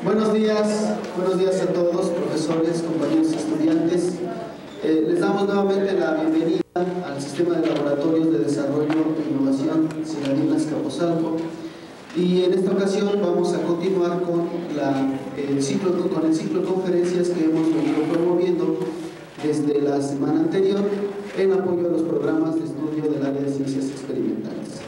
Buenos días a todos, profesores, compañeros estudiantes. Les damos nuevamente la bienvenida al Sistema de Laboratorios de Desarrollo e Innovación Ciudadana Azcapotzalco. Y en esta ocasión vamos a continuar con el ciclo de conferencias que hemos venido promoviendo desde la semana anterior en apoyo a los programas de estudio del área de ciencias experimentales.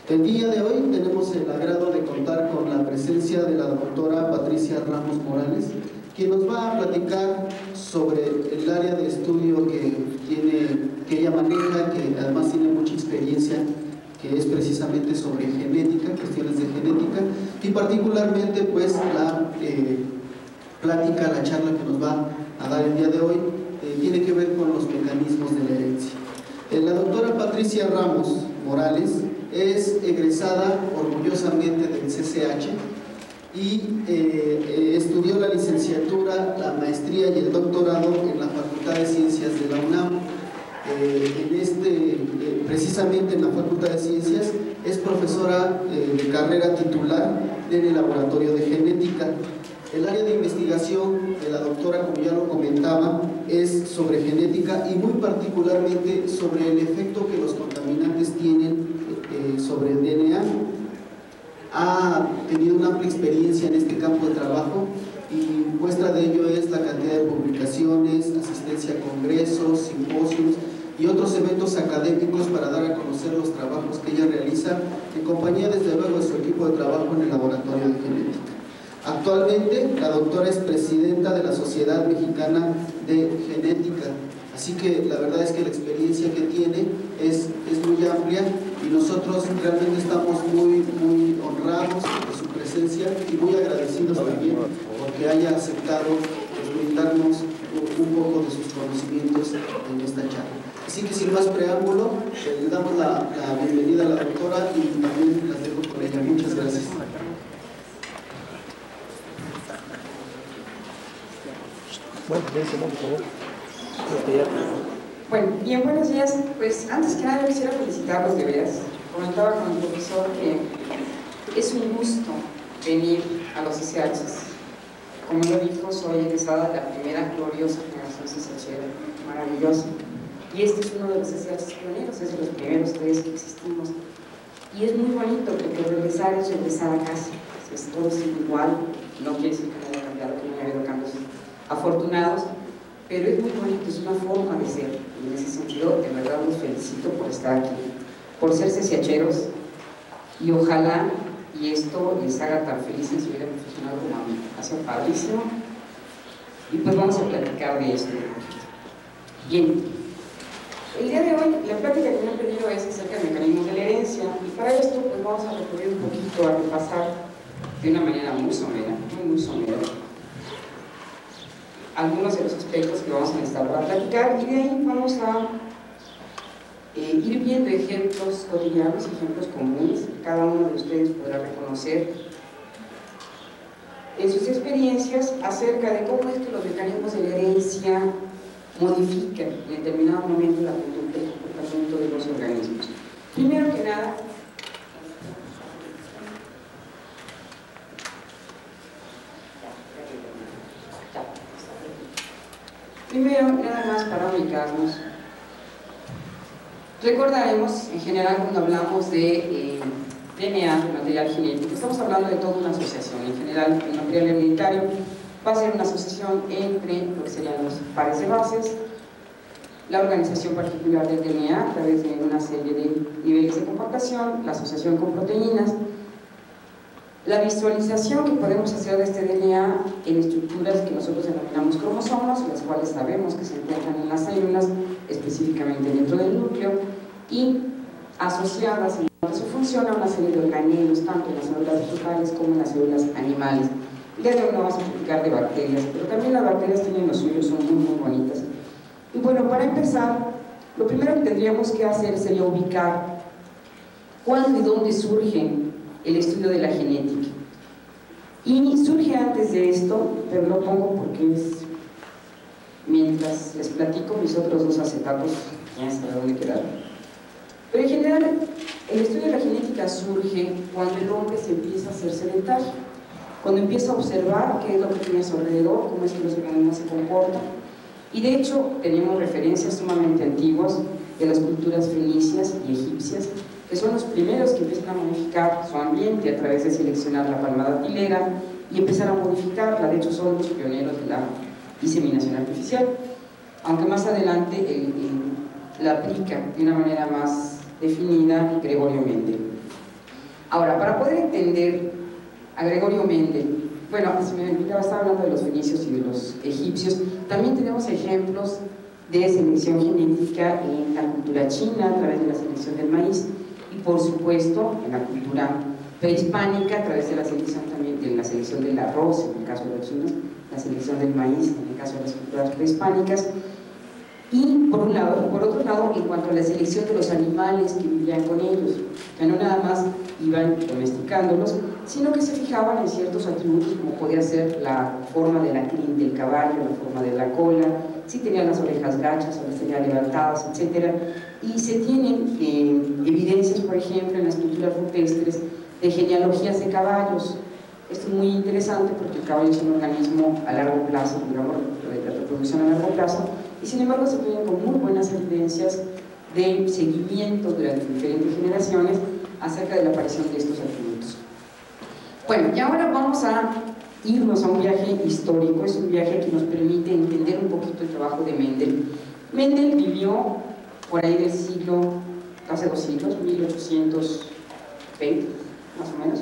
El día de hoy tenemos el agrado de contar con la presencia de la doctora Patricia Ramos Morales, quien nos va a platicar sobre el área de estudio que ella maneja, que además tiene mucha experiencia, que es precisamente sobre genética, cuestiones de genética, y particularmente pues la charla que nos va a dar el día de hoy tiene que ver con los mecanismos de la herencia. La doctora Patricia Ramos Morales es egresada orgullosamente del CCH y estudió la licenciatura, la maestría y el doctorado en la Facultad de Ciencias de la UNAM. Precisamente en la Facultad de Ciencias es profesora de carrera titular en el Laboratorio de Genética. El área de investigación de la doctora, como ya lo comentaba, es sobre genética y muy particularmente sobre el efecto que los contaminantes tienen sobre el DNA. Ha tenido una amplia experiencia en este campo de trabajo y muestra de ello es la cantidad de publicaciones, asistencia a congresos, simposios y otros eventos académicos para dar a conocer los trabajos que ella realiza en compañía, desde luego, de su equipo de trabajo en el Laboratorio de Genética. Actualmente, la doctora es presidenta de la Sociedad Mexicana de Genética, así que la verdad es que la experiencia que tiene es muy amplia y nosotros realmente estamos muy honrados de su presencia y muy agradecidos también porque haya aceptado brindarnos un poco de sus conocimientos en esta charla. Así que sin más preámbulo, le damos la bienvenida a la doctora y también las dejo con ella. Muchas gracias. Bueno, bien, buenos días. Pues antes que nada quisiera felicitarlos de veras. Comentaba con el profesor que es un gusto venir a los CCHs. Como lo dijo, soy egresada de la primera gloriosa generación CCHera, maravillosa. Y este es uno de los CCHs pioneros, es de los primeros 3 que existimos. Y es muy bonito porque regresar es regresar a casa. Es todo igual, no quiere decir que no haya cambiado, que no haya habido cambios afortunados, pero es muy bonito, es una forma de ser. Y en ese sentido, de verdad los felicito por estar aquí, por ser CCHeros, y ojalá y esto les haga tan felices en su vida profesional como a mí. Ha sido padrísimo y pues vamos a platicar de esto. Bien, el día de hoy la plática que me han pedido es acerca de mecanismos de la herencia, y para esto pues vamos a recurrir un poquito a repasar de una manera muy somera algunos de los aspectos que vamos a necesitar para platicar, y de ahí vamos a ir viendo ejemplos cotidianos, ejemplos comunes que cada uno de ustedes podrá reconocer en sus experiencias acerca de cómo es que los mecanismos de la herencia modifican en determinado momento la conducta y el comportamiento de los organismos. Primero que nada, nada más para ubicarnos, recordaremos en general cuando hablamos de DNA, de material genético, estamos hablando de toda una asociación. En general, el material hereditario va a ser una asociación entre lo que serían los pares de bases, la organización particular del DNA a través de una serie de niveles de compactación, la asociación con proteínas, la visualización que podemos hacer de este DNA en estructuras que nosotros denominamos cromosomas, las cuales sabemos que se encuentran en las células, específicamente dentro del núcleo, y asociadas en cuanto a su función a una serie de organelos, tanto en las células vegetales como en las células animales. El día de hoy no vamos a platicar de bacterias, pero también las bacterias tienen lo suyo, son muy bonitas. Y bueno, para empezar, lo primero que tendríamos que hacer sería ubicar cuándo y dónde surge el estudio de la genética. Y surge antes de esto, pero lo pongo porque es mientras les platico mis otros 2 acetatos, ya saben dónde quedar. Pero en general, el estudio de la genética surge cuando el hombre se empieza a hacer sedentario. cuando empieza a observar qué es lo que tiene a su alrededor, cómo es que los organismos se comportan. Y de hecho tenemos referencias sumamente antiguas de las culturas fenicias y egipcias, que son los primeros que empiezan a modificar su ambiente a través de seleccionar la palma datilera y empezar a modificarla. De hecho son los pioneros de la diseminación artificial, aunque más adelante la aplica de una manera más definida Gregorio Mendel. Ahora, para poder entender a Gregorio Mendel, bueno, si me olvidaba, estaba hablando de los fenicios y de los egipcios, también tenemos ejemplos de selección genética en la cultura china a través de la selección del maíz, y por supuesto en la cultura prehispánica a través de la selección también de la selección del arroz en el caso de los chinos, la selección del maíz en el caso de las culturas prehispánicas. Y por un lado, y por otro lado, en cuanto a la selección de los animales que vivían con ellos, que no nada más iban domesticándolos, sino que se fijaban en ciertos atributos como podía ser la forma de la crin del caballo, la forma de la cola, si tenían las orejas gachas o las tenían levantadas, etc. Y se tienen evidencias, por ejemplo, en las culturas rupestres de genealogías de caballos. Esto es muy interesante porque el caballo es un organismo a largo plazo, digamos, de reproducción a largo plazo, y sin embargo se tienen con muy buenas evidencias de seguimiento durante diferentes generaciones acerca de la aparición de estos atributos. Bueno, y ahora vamos a irnos a un viaje histórico. Es un viaje que nos permite entender un poquito el trabajo de Mendel. Mendel vivió por ahí del siglo, hace 2 siglos, 1820 más o menos,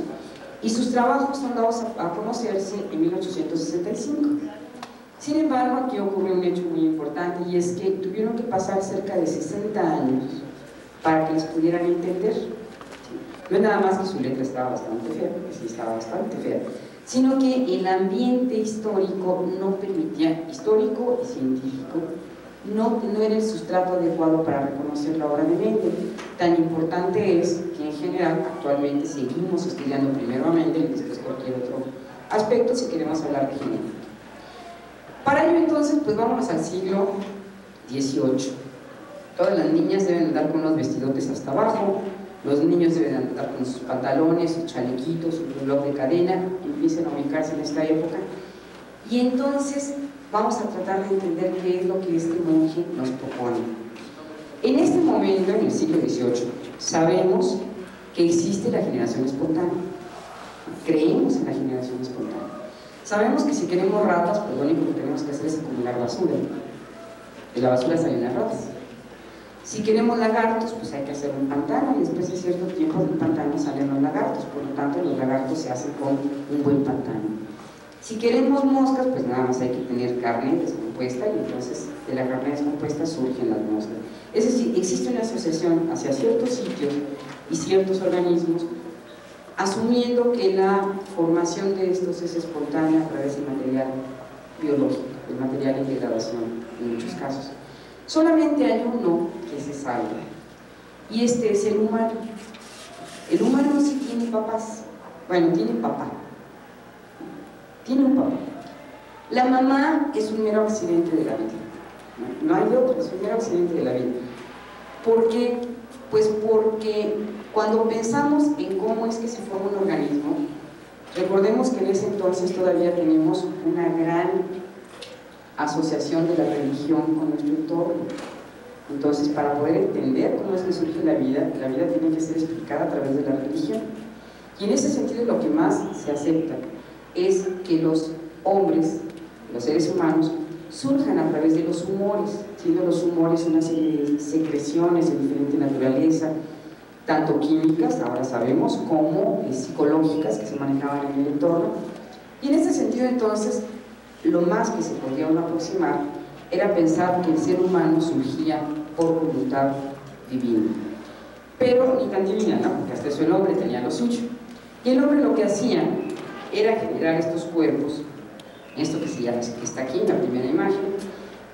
y sus trabajos son dados a conocerse en 1865. Sin embargo, aquí ocurrió un hecho muy importante, y es que tuvieron que pasar cerca de 60 años para que les pudieran entender. No es nada más que su letra estaba bastante fea, porque sí estaba bastante fea, sino que el ambiente histórico no permitía, histórico y científico, no era el sustrato adecuado para reconocer la obra de Mendel. Tan importante es que en general actualmente seguimos estudiando primero a Mendel y después cualquier otro aspecto si queremos hablar de genética. Para ello entonces, pues vámonos al siglo XVIII. Todas las niñas deben andar con unos vestidotes hasta abajo, los niños deben andar con sus pantalones, sus chalequitos, su reloj de cadena, empiecen a ubicarse en esta época. Y entonces vamos a tratar de entender qué es lo que este monje nos propone. En este momento, en el siglo XVIII, sabemos que existe la generación espontánea. Creemos en la generación espontánea. Sabemos que si queremos ratas, pues lo único que tenemos que hacer es acumular basura. De la basura salen las ratas. Si queremos lagartos, pues hay que hacer un pantano, y después de cierto tiempo del pantano salen los lagartos. Por lo tanto, los lagartos se hacen con un buen pantano. Si queremos moscas, pues nada más hay que tener carne descompuesta, y entonces de la carne descompuesta surgen las moscas. Es decir, existe una asociación hacia ciertos sitios y ciertos organismos, asumiendo que la formación de estos es espontánea a través del material biológico, el material en degradación en muchos casos. Solamente hay uno que se salva, y este es el humano. El humano sí tiene papás, bueno, tiene papá. Tiene un papá. La mamá es un mero accidente de la vida. No hay otro, es un mero accidente de la vida. ¿Por qué? Pues porque cuando pensamos en cómo es que se forma un organismo, recordemos que en ese entonces todavía tenemos una gran asociación de la religión con nuestro entorno. Entonces, para poder entender cómo es que surge la vida tiene que ser explicada a través de la religión. Y en ese sentido lo que más se acepta es que los hombres, los seres humanos, surjan a través de los humores, siendo los humores una serie de secreciones de diferente naturaleza, tanto químicas, ahora sabemos, como psicológicas que se manejaban en el entorno. Y en este sentido entonces, lo más que se podía uno aproximar era pensar que el ser humano surgía por voluntad divina. Pero ni tan divina, ¿no? Porque hasta eso el hombre tenía lo suyo. Y el hombre lo que hacía era generar estos cuerpos, esto que está aquí en la primera imagen,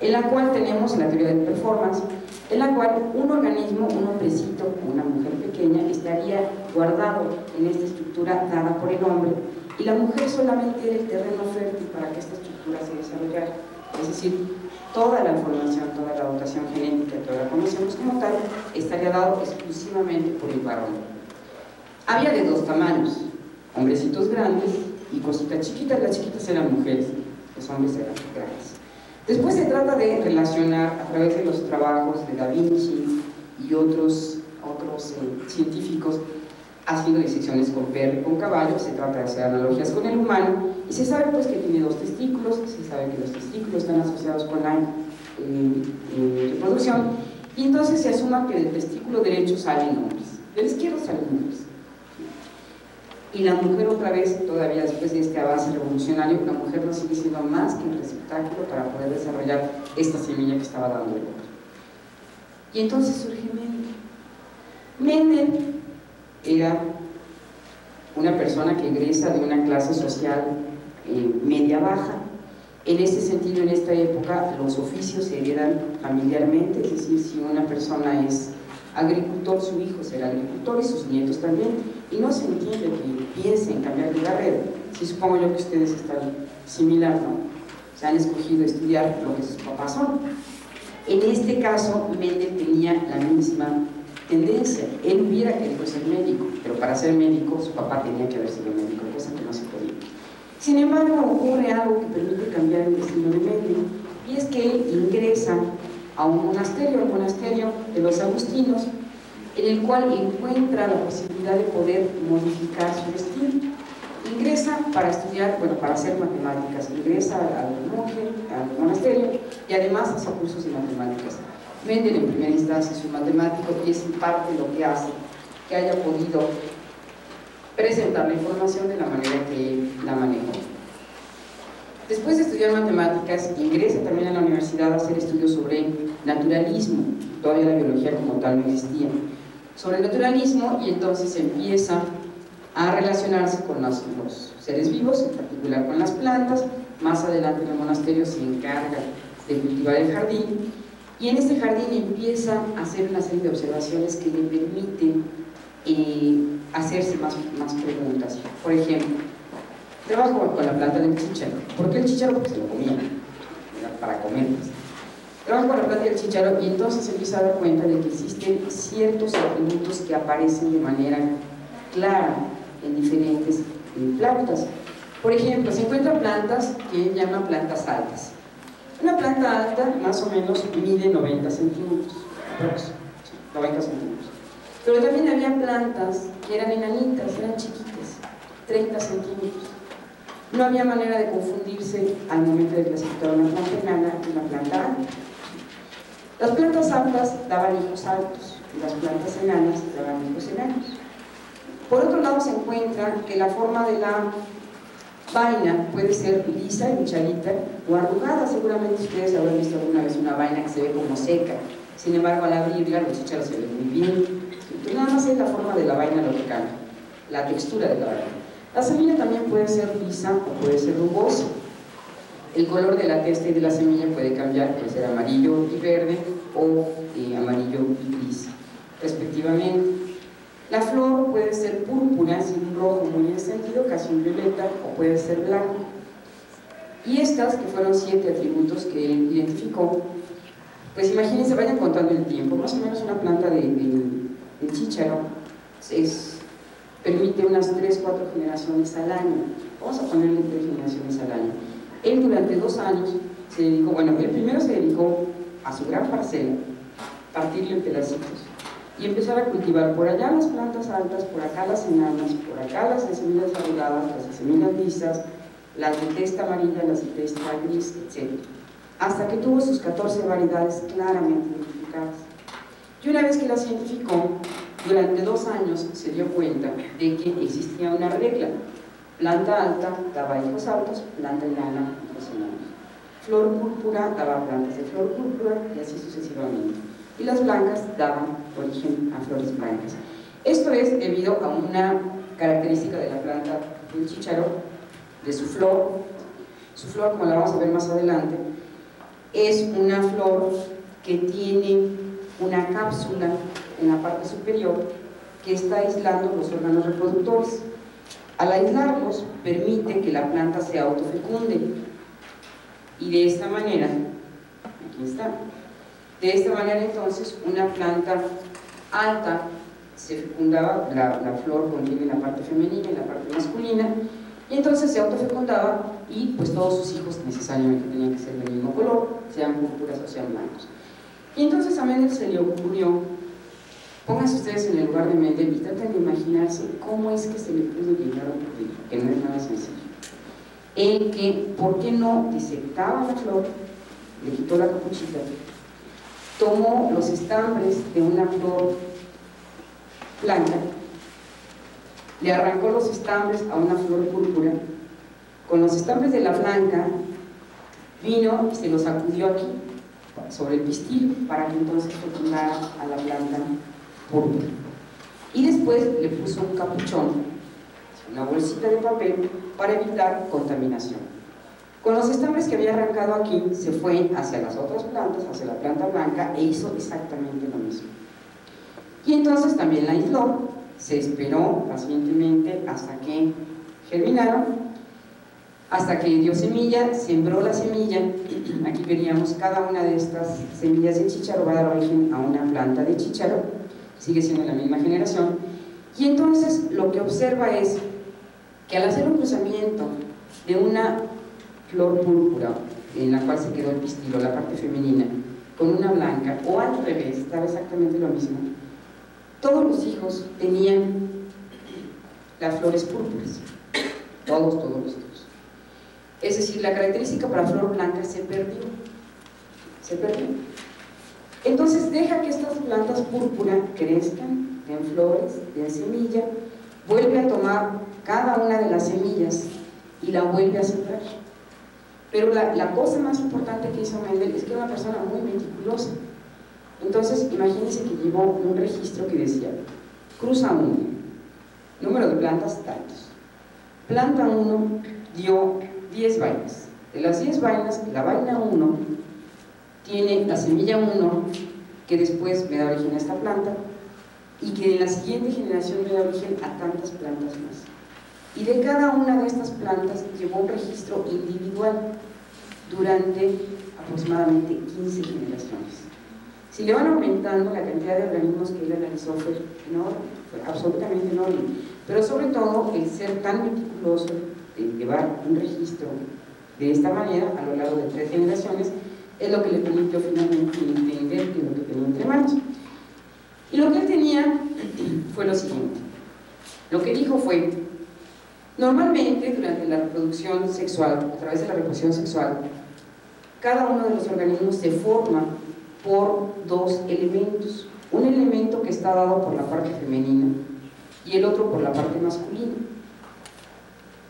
en la cual tenemos la teoría del performance, en la cual un organismo, un hombrecito o una mujer pequeña estaría guardado en esta estructura dada por el hombre, y la mujer solamente era el terreno fértil para que esta estructura se desarrollara. Es decir, toda la información, toda la dotación genética que ahora conocemos como tal, estaría dado exclusivamente por el varón. Había de dos tamaños, hombrecitos grandes y cositas chiquitas. Las chiquitas eran mujeres, los hombres eran grandes. Después se trata de relacionar a través de los trabajos de Da Vinci y otros científicos, haciendo disecciones con perro y con caballo. Se trata de hacer analogías con el humano, y se sabe pues que tiene 2 testículos, se sabe que los testículos están asociados con la reproducción, y entonces se asuma que del testículo derecho salen hombres, del izquierdo salen mujeres. Y la mujer, otra vez, todavía después de este avance revolucionario, la mujer no sigue siendo más que un receptáculo para poder desarrollar esta semilla que estaba dando el hombre. Y entonces surge Mendel. Mendel era una persona que egresa de una clase social media-baja. En este sentido, en esta época, los oficios se heredan familiarmente, es decir, si una persona es agricultor, su hijo será agricultor y sus nietos también, y no se entiende que piense en cambiar de carrera. Sí, supongo yo que ustedes están similar, ¿no? Se han escogido estudiar lo que sus papás son. En este caso, Mendel tenía la misma tendencia. Él hubiera querido ser médico, pero para ser médico su papá tenía que haber sido médico, cosa que no se podía. Sin embargo, ocurre algo que permite cambiar el destino de Mendel, y es que él ingresa a un monasterio, el monasterio de los agustinos, en el cual encuentra la posibilidad de poder modificar su destino. Ingresa para estudiar, bueno, para hacer matemáticas, ingresa al monasterio, y además hace cursos de matemáticas. Mendel en primera instancia es un matemático, y es en parte lo que hace que haya podido presentar la información de la manera que él la manejó. Después de estudiar matemáticas, ingresa también a la universidad a hacer estudios sobre naturalismo. Todavía la biología como tal no existía. Sobre naturalismo, y entonces empieza a relacionarse con los seres vivos, en particular con las plantas. Más adelante en el monasterio se encarga de cultivar el jardín, y en este jardín empieza a hacer una serie de observaciones que le permiten hacerse más preguntas. Por ejemplo, trabajo con la planta del chícharo. ¿Por qué el chícharo? Porque se lo comía, era para comer. Trabajo con la planta del chícharo, y entonces se empieza a dar cuenta de que existen ciertos atributos que aparecen de manera clara en diferentes plantas. Por ejemplo, se encuentran plantas que él llama plantas altas. Una planta alta más o menos mide 90 centímetros, 90 centímetros. Pero también había plantas que eran enanitas, eran chiquitas, 30 centímetros. No había manera de confundirse al momento de clasificar una planta enana y una planta alta. Las plantas altas daban hijos altos y las plantas enanas daban hijos enanos. Por otro lado, se encuentra que la forma de la vaina puede ser lisa y hinchadita o arrugada. Seguramente ustedes habrán visto alguna vez una vaina que se ve como seca. Sin embargo, al abrirla, los chícharos se ven muy bien. Entonces, nada más es la forma de la vaina lo que cambia, la textura de la vaina. La semilla también puede ser lisa o puede ser rugosa. El color de la testa y de la semilla puede cambiar, puede ser amarillo y verde o amarillo y gris, respectivamente. La flor puede ser púrpura, sin un rojo muy encendido, casi un violeta, o puede ser blanco. Y estas, que fueron 7 atributos que él identificó, pues imagínense, vayan contando el tiempo. Más o menos una planta de chícharo permite unas 3-4 generaciones al año. Vamos a ponerle 3 generaciones al año. Él durante 2 años se dedicó, bueno, él primero se dedicó a su gran parcela, partirle en pedacitos, y empezar a cultivar por allá las plantas altas, por acá las enanas, por acá las de semillas arrugadas, las de semillas lisas, las de testa amarilla, las de testa gris, etc. Hasta que tuvo sus 14 variedades claramente identificadas. Y una vez que las identificó, durante 2 años se dio cuenta de que existía una regla. Planta alta daba hijos altos, planta enana, hijos enanos. Flor púrpura daba plantas de flor púrpura, y así sucesivamente. Y las blancas daban origen a flores blancas. Esto es debido a una característica de la planta del chícharo, de su flor. Su flor, como la vamos a ver más adelante, es una flor que tiene una cápsula en la parte superior que está aislando los órganos reproductores. Al aislarlos, permite que la planta se autofecunde. Y de esta manera, aquí está, de esta manera entonces una planta alta se fecundaba, la flor contiene la parte femenina y la parte masculina, Y entonces se autofecundaba y pues todos sus hijos necesariamente tenían que ser del mismo color, sean púrpuras o sean blancos. Y entonces a Mendel se le ocurrió, pónganse ustedes en el lugar de Mendel y traten de imaginarse cómo es que se le pudo llegar a ocurrir, que no es nada sencillo. El que, ¿por qué no disectaba la flor? Le quitó la capuchita, tomó los estambres de una flor blanca, le arrancó los estambres a una flor púrpura, con los estambres de la blanca vino y se los sacudió aquí, sobre el pistil, para que entonces fecundara a la planta púrpura. Y después le puso un capuchón, una bolsita de papel, para evitar contaminación. Con los estambres que había arrancado aquí, se fue hacia las otras plantas, hacia la planta blanca, e hizo exactamente lo mismo. Y entonces también la aisló, se esperó pacientemente hasta que germinaron, hasta que dio semilla, sembró la semilla. Aquí veríamos cada una de estas semillas de chícharo va a dar origen a una planta de chícharo, sigue siendo la misma generación. Y entonces lo que observa es que al hacer un cruzamiento de una flor púrpura, en la cual se quedó el pistilo, la parte femenina, con una blanca, o al revés, daba exactamente lo mismo, todos los hijos tenían las flores púrpuras, todos los hijos. Es decir, la característica para flor blanca se perdió. Entonces deja que estas plantas púrpura crezcan, den flores, den semilla, vuelve a tomar cada una de las semillas y la vuelve a sembrar. Pero la cosa más importante que hizo Mendel es que era una persona muy meticulosa. Entonces, imagínense que llevó un registro que decía: cruza 1, número de plantas tantos. Planta 1 dio 10 vainas. De las 10 vainas, la vaina 1 tiene la semilla 1, que después me da origen a esta planta, y que en la siguiente generación me da origen a tantas plantas más. Y de cada una de estas plantas llevó un registro individual durante aproximadamente 15 generaciones. Si le van aumentando, la cantidad de organismos que él analizó fue enorme, fue absolutamente enorme, pero sobre todo el ser tan meticuloso de llevar un registro de esta manera a lo largo de 3 generaciones es lo que le permitió finalmente entender que lo que tenía entre manos. Y lo que él tenía fue lo siguiente. Lo que dijo fue: normalmente durante la reproducción sexual, a través de la reproducción sexual, cada uno de los organismos se forma por 2 elementos. Un elemento que está dado por la parte femenina y el otro por la parte masculina.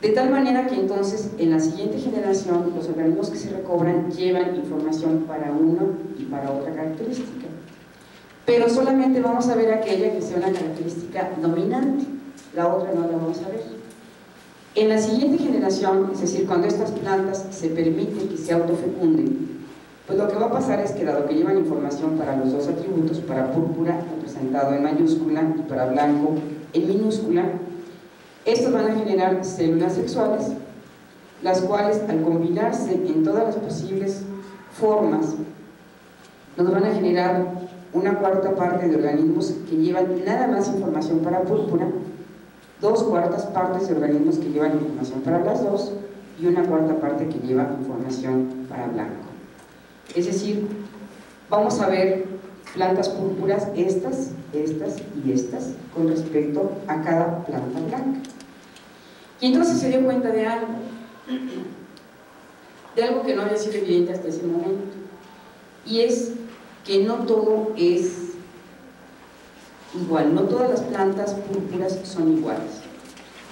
De tal manera que entonces en la siguiente generación los organismos que se recobran llevan información para una y para otra característica. Pero solamente vamos a ver aquella que sea una característica dominante, la otra no la vamos a ver. En la siguiente generación, es decir, cuando estas plantas se permiten que se autofecunden, pues lo que va a pasar es que, dado que llevan información para los 2 atributos, para púrpura representado en mayúscula y para blanco en minúscula, estos van a generar células sexuales, las cuales al combinarse en todas las posibles formas nos van a generar una cuarta parte de organismos que llevan nada más información para púrpura, 2 cuartas partes de organismos que llevan información para las 2 y una cuarta parte que lleva información para blanco. Es decir, vamos a ver plantas púrpuras, estas y estas, con respecto a cada planta blanca. Y entonces se dio cuenta de algo que no había sido evidente hasta ese momento, y es que no todo es igual, no todas las plantas púrpuras son iguales.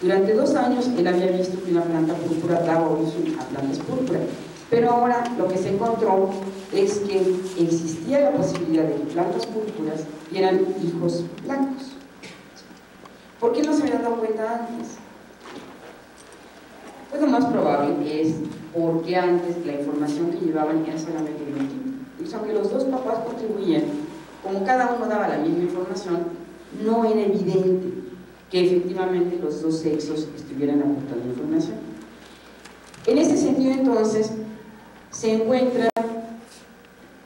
Durante 2 años él había visto que una planta púrpura daba origen a plantas púrpuras, pero ahora lo que se encontró es que existía la posibilidad de que plantas púrpuras dieran hijos blancos. ¿Por qué no se habían dado cuenta antes? Pues lo más probable es porque antes la información que llevaban era solamente de un tipo. Entonces, aunque los 2 papás contribuían, como cada uno daba la misma información, no era evidente que efectivamente los 2 sexos estuvieran aportando información. En este sentido, entonces, se encuentran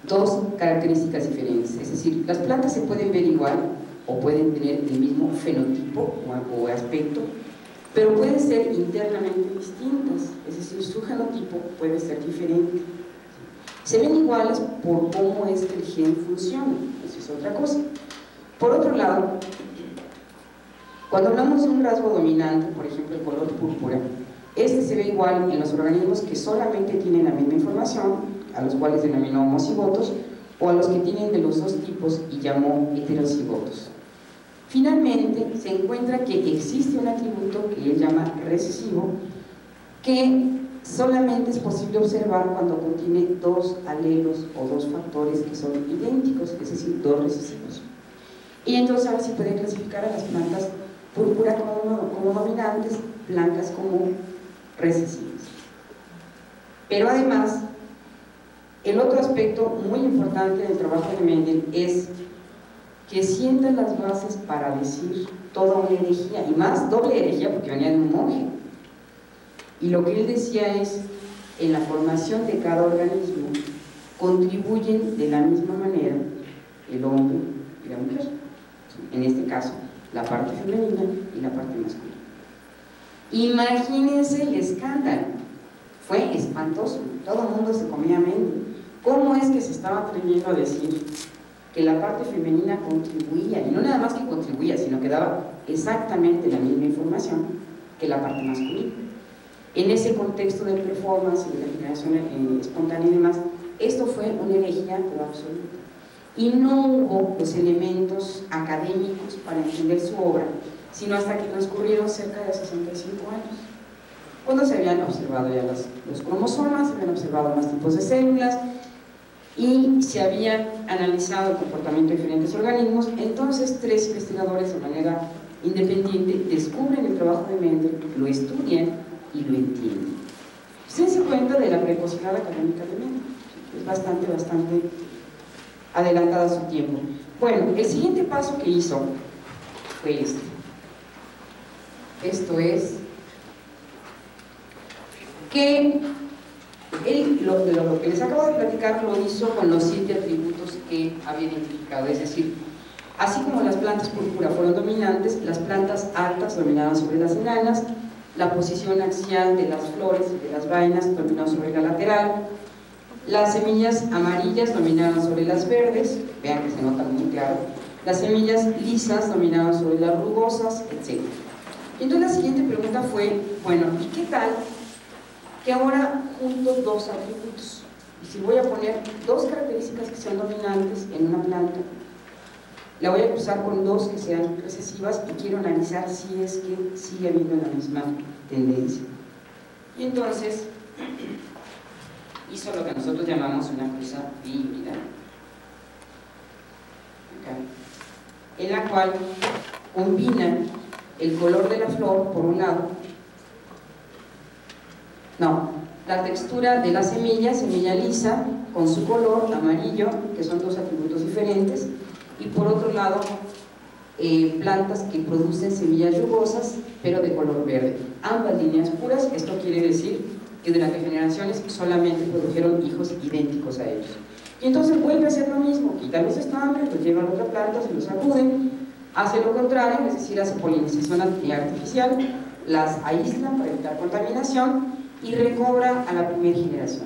2 características diferentes, es decir, las plantas se pueden ver igual o pueden tener el mismo fenotipo o aspecto, pero pueden ser internamente distintas, es decir, su genotipo puede ser diferente. Se ven iguales por cómo es que el gen funciona, eso es otra cosa. Por otro lado, cuando hablamos de un rasgo dominante, por ejemplo el color púrpura, este se ve igual en los organismos que solamente tienen la misma información, a los cuales denominó homocigotos, o a los que tienen de los dos tipos y llamó heterocigotos. Finalmente, se encuentra que existe un atributo que él llama recesivo, que solamente es posible observar cuando contiene dos alelos o dos factores que son idénticos, es decir, dos recesivos. Y entonces ahora sí puede clasificar a las plantas púrpura como dominantes, blancas como recesivas. Pero además, el otro aspecto muy importante del trabajo de Mendel es que sienta las bases para decir toda una herejía, y más doble herejía porque venía de un monje. Y lo que él decía es, en la formación de cada organismo contribuyen de la misma manera el hombre y la mujer, en este caso la parte femenina y la parte masculina. Imagínense el escándalo, fue espantoso, todo el mundo se comía Mendel. ¿Cómo es que se estaba atreviendo a decir que la parte femenina contribuía, y no nada más que contribuía, sino que daba exactamente la misma información que la parte masculina? En ese contexto del performance y de la generación espontánea y demás, esto fue una herejía pero absoluta. Y no hubo los elementos académicos para entender su obra, sino hasta que transcurrieron cerca de 65 años, cuando se habían observado ya los cromosomas, se habían observado más tipos de células, y se habían analizado el comportamiento de diferentes organismos. Entonces 3 investigadores de manera independiente descubren el trabajo de Mendel, lo estudian y lo entienden. Ustedes se cuenta de la precocidad académica de Mendel, es bastante adelantada a su tiempo. Bueno, el siguiente paso que hizo fue este. Esto es que él, lo que les acabo de platicar, lo hizo con los 7 atributos que había identificado, es decir, así como las plantas púrpura fueron dominantes, las plantas altas dominaban sobre las enanas, la posición axial de las flores y de las vainas dominó sobre la lateral, las semillas amarillas dominaban sobre las verdes, vean que se nota muy claro, las semillas lisas dominaban sobre las rugosas, etc. Entonces la siguiente pregunta fue, bueno, ¿y qué tal que ahora junto 2 atributos? Y si voy a poner 2 características que sean dominantes en una planta, la voy a cruzar con 2 que sean recesivas y quiero analizar si es que sigue habiendo la misma tendencia. Y entonces hizo lo que nosotros llamamos una cruza bihíbrida, en la cual combina el color de la flor por un lado, la textura de la semilla lisa con su color amarillo, que son 2 atributos diferentes, y por otro lado plantas que producen semillas rugosas pero de color verde, ambas líneas puras. Esto quiere decir que durante generaciones solamente produjeron hijos idénticos a ellos. Y entonces vuelve a hacer lo mismo, quita los estambres, los lleva a otra planta, se los sacuden, hace lo contrario, es decir, hace polinización artificial, las aísla para evitar contaminación y recobra a la primera generación.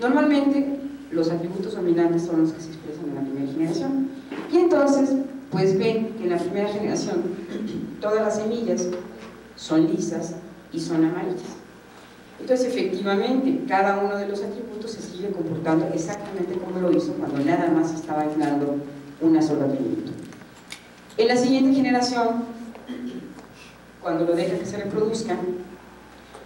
Normalmente los atributos dominantes son los que se expresan en la primera generación, y entonces pues ven que en la primera generación todas las semillas son lisas y son amarillas. Entonces efectivamente cada uno de los atributos se sigue comportando exactamente como lo hizo cuando nada más estaba aislando un solo atributo. En la siguiente generación, cuando lo deja que se reproduzcan,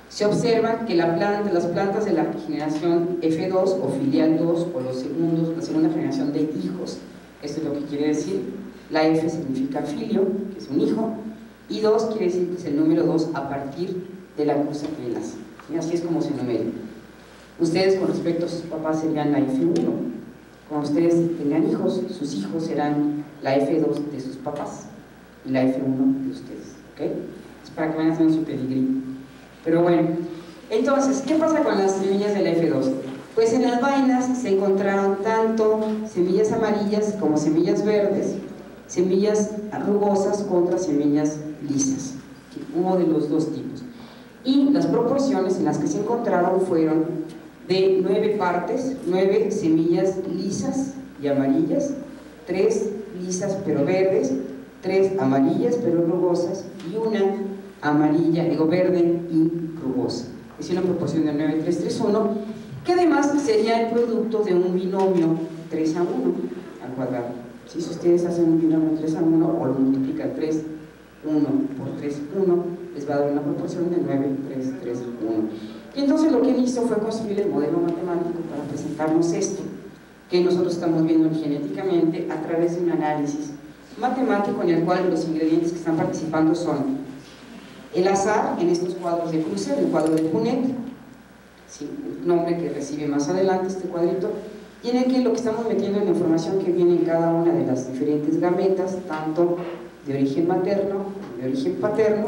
se observa que las plantas de la generación F2 o filial 2 o la segunda generación de hijos, esto es lo que quiere decir, la F significa filio, que es un hijo, y 2 quiere decir que es el número 2 a partir de la cruza que nace. Y así es como se numera. Ustedes con respecto a sus papás serían la F1, cuando ustedes tengan hijos, sus hijos serán la F2 de sus papás y la F1 de ustedes, ¿ok? Es para que vayan haciendo su pedigrí. Pero bueno, entonces, ¿qué pasa con las semillas de la F2? Pues en las vainas se encontraron tanto semillas amarillas como semillas verdes, semillas rugosas contra semillas lisas. ¿sí? Hubo de los dos tipos. Y las proporciones en las que se encontraron fueron de 9 partes, 9 semillas lisas y amarillas, 3 lisas pero verdes, 3 amarillas pero rugosas y una amarilla, verde y rugosa. Es una proporción de 9, 3, 3, 1, que además sería el producto de un binomio 3 a 1 al cuadrado. Si ustedes hacen un binomio 3 a 1 o lo multiplican 3, 1 por 3, 1, les va a dar una proporción de 9, 3, 3, 1. Y entonces lo que él hizo fue construir el modelo matemático para presentarnos esto, que nosotros estamos viendo genéticamente a través de un análisis matemático en el cual los ingredientes que están participando son el azar en estos cuadros de cruce, el cuadro de Punnett, ¿sí? El nombre que recibe más adelante este cuadrito, tiene que lo que estamos metiendo en la información que viene en cada una de las diferentes gametas, tanto de origen materno, de origen paterno,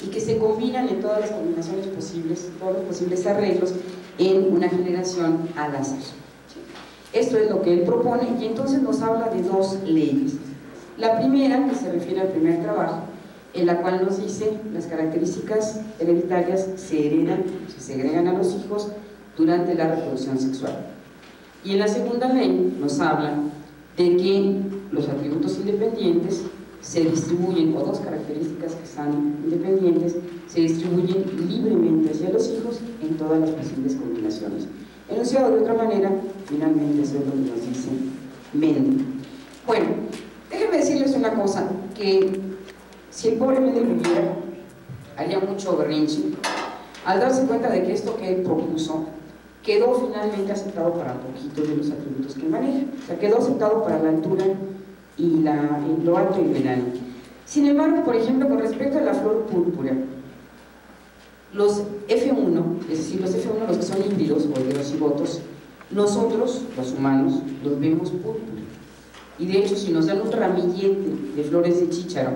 y que se combinan en todas las combinaciones posibles, todos los posibles arreglos en una generación al azar. Esto es lo que él propone y entonces nos habla de 2 leyes. La primera, que se refiere al primer trabajo, en la cual nos dice las características hereditarias se heredan, se segregan a los hijos durante la reproducción sexual. Y en la segunda ley nos habla de que los atributos independientes se distribuyen, o 2 características que están independientes, se distribuyen libremente hacia los hijos en todas las posibles combinaciones. Enunciado de otra manera, finalmente eso es lo que nos dice Mendel. Bueno, déjenme decirles una cosa, que si el pobre Mendel viviera, haría mucho berrinche al darse cuenta de que esto que él propuso quedó finalmente aceptado para poquito de los atributos que maneja, o sea, quedó aceptado para la altura y lo alto y el ancho. Sin embargo, por ejemplo, con respecto a la flor púrpura, los F1, es decir, los F1, los que son híbridos o heterocigotos, nosotros, los humanos, los vemos púrpura. Y de hecho, si nos dan un ramillete de flores de chícharo,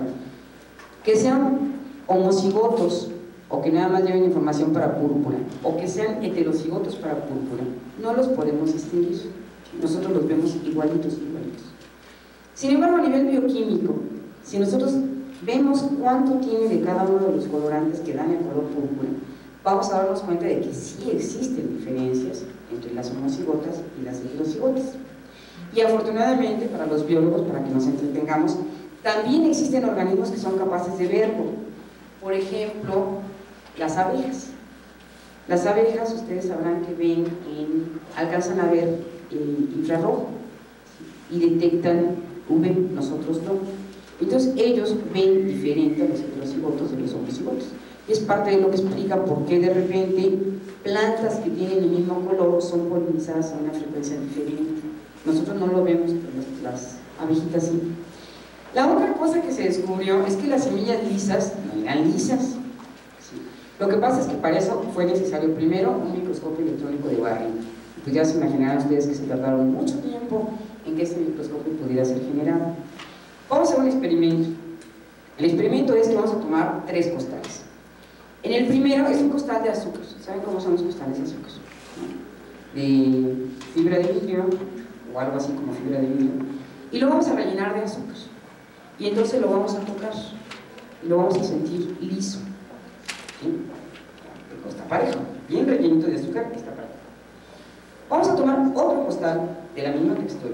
que sean homocigotos o que nada más lleven información para púrpura, o que sean heterocigotos para púrpura, no los podemos distinguir. Nosotros los vemos igualitos, igualitos. Sin embargo, a nivel bioquímico, si nosotros vemos cuánto tiene de cada uno de los colorantes que dan el color púrpura, vamos a darnos cuenta de que sí existen diferencias entre las homocigotas y las heterocigotas. Y afortunadamente para los biólogos, para que nos entretengamos, también existen organismos que son capaces de verlo. Por ejemplo, las abejas. Las abejas, ustedes sabrán que ven, alcanzan a ver infrarrojo y detectan UV, nosotros no. Entonces ellos ven diferente a los heterocigotos de los homocigotos. Es parte de lo que explica por qué de repente plantas que tienen el mismo color son polinizadas a una frecuencia diferente. Nosotros no lo vemos, pero las abejitas sí. La otra cosa que se descubrió es que las semillas lisas no eran lisas. ¿Sí? Lo que pasa es que para eso fue necesario primero un microscopio electrónico de barrio. Pues ya se imaginarán ustedes que se tardaron mucho tiempo en que ese microscopio pudiera ser generado. Vamos a hacer un experimento. El experimento es que vamos a tomar 3 costales. En el primero es un costal de azúcar. ¿Saben cómo son los costales de azúcar? De fibra de vidrio o algo así como fibra de vidrio. Y lo vamos a rellenar de azúcar. Y entonces lo vamos a tocar. Y lo vamos a sentir liso. ¿Sí? Está parejo. Bien rellenito de azúcar, está parejo. Vamos a tomar otro costal de la misma textura.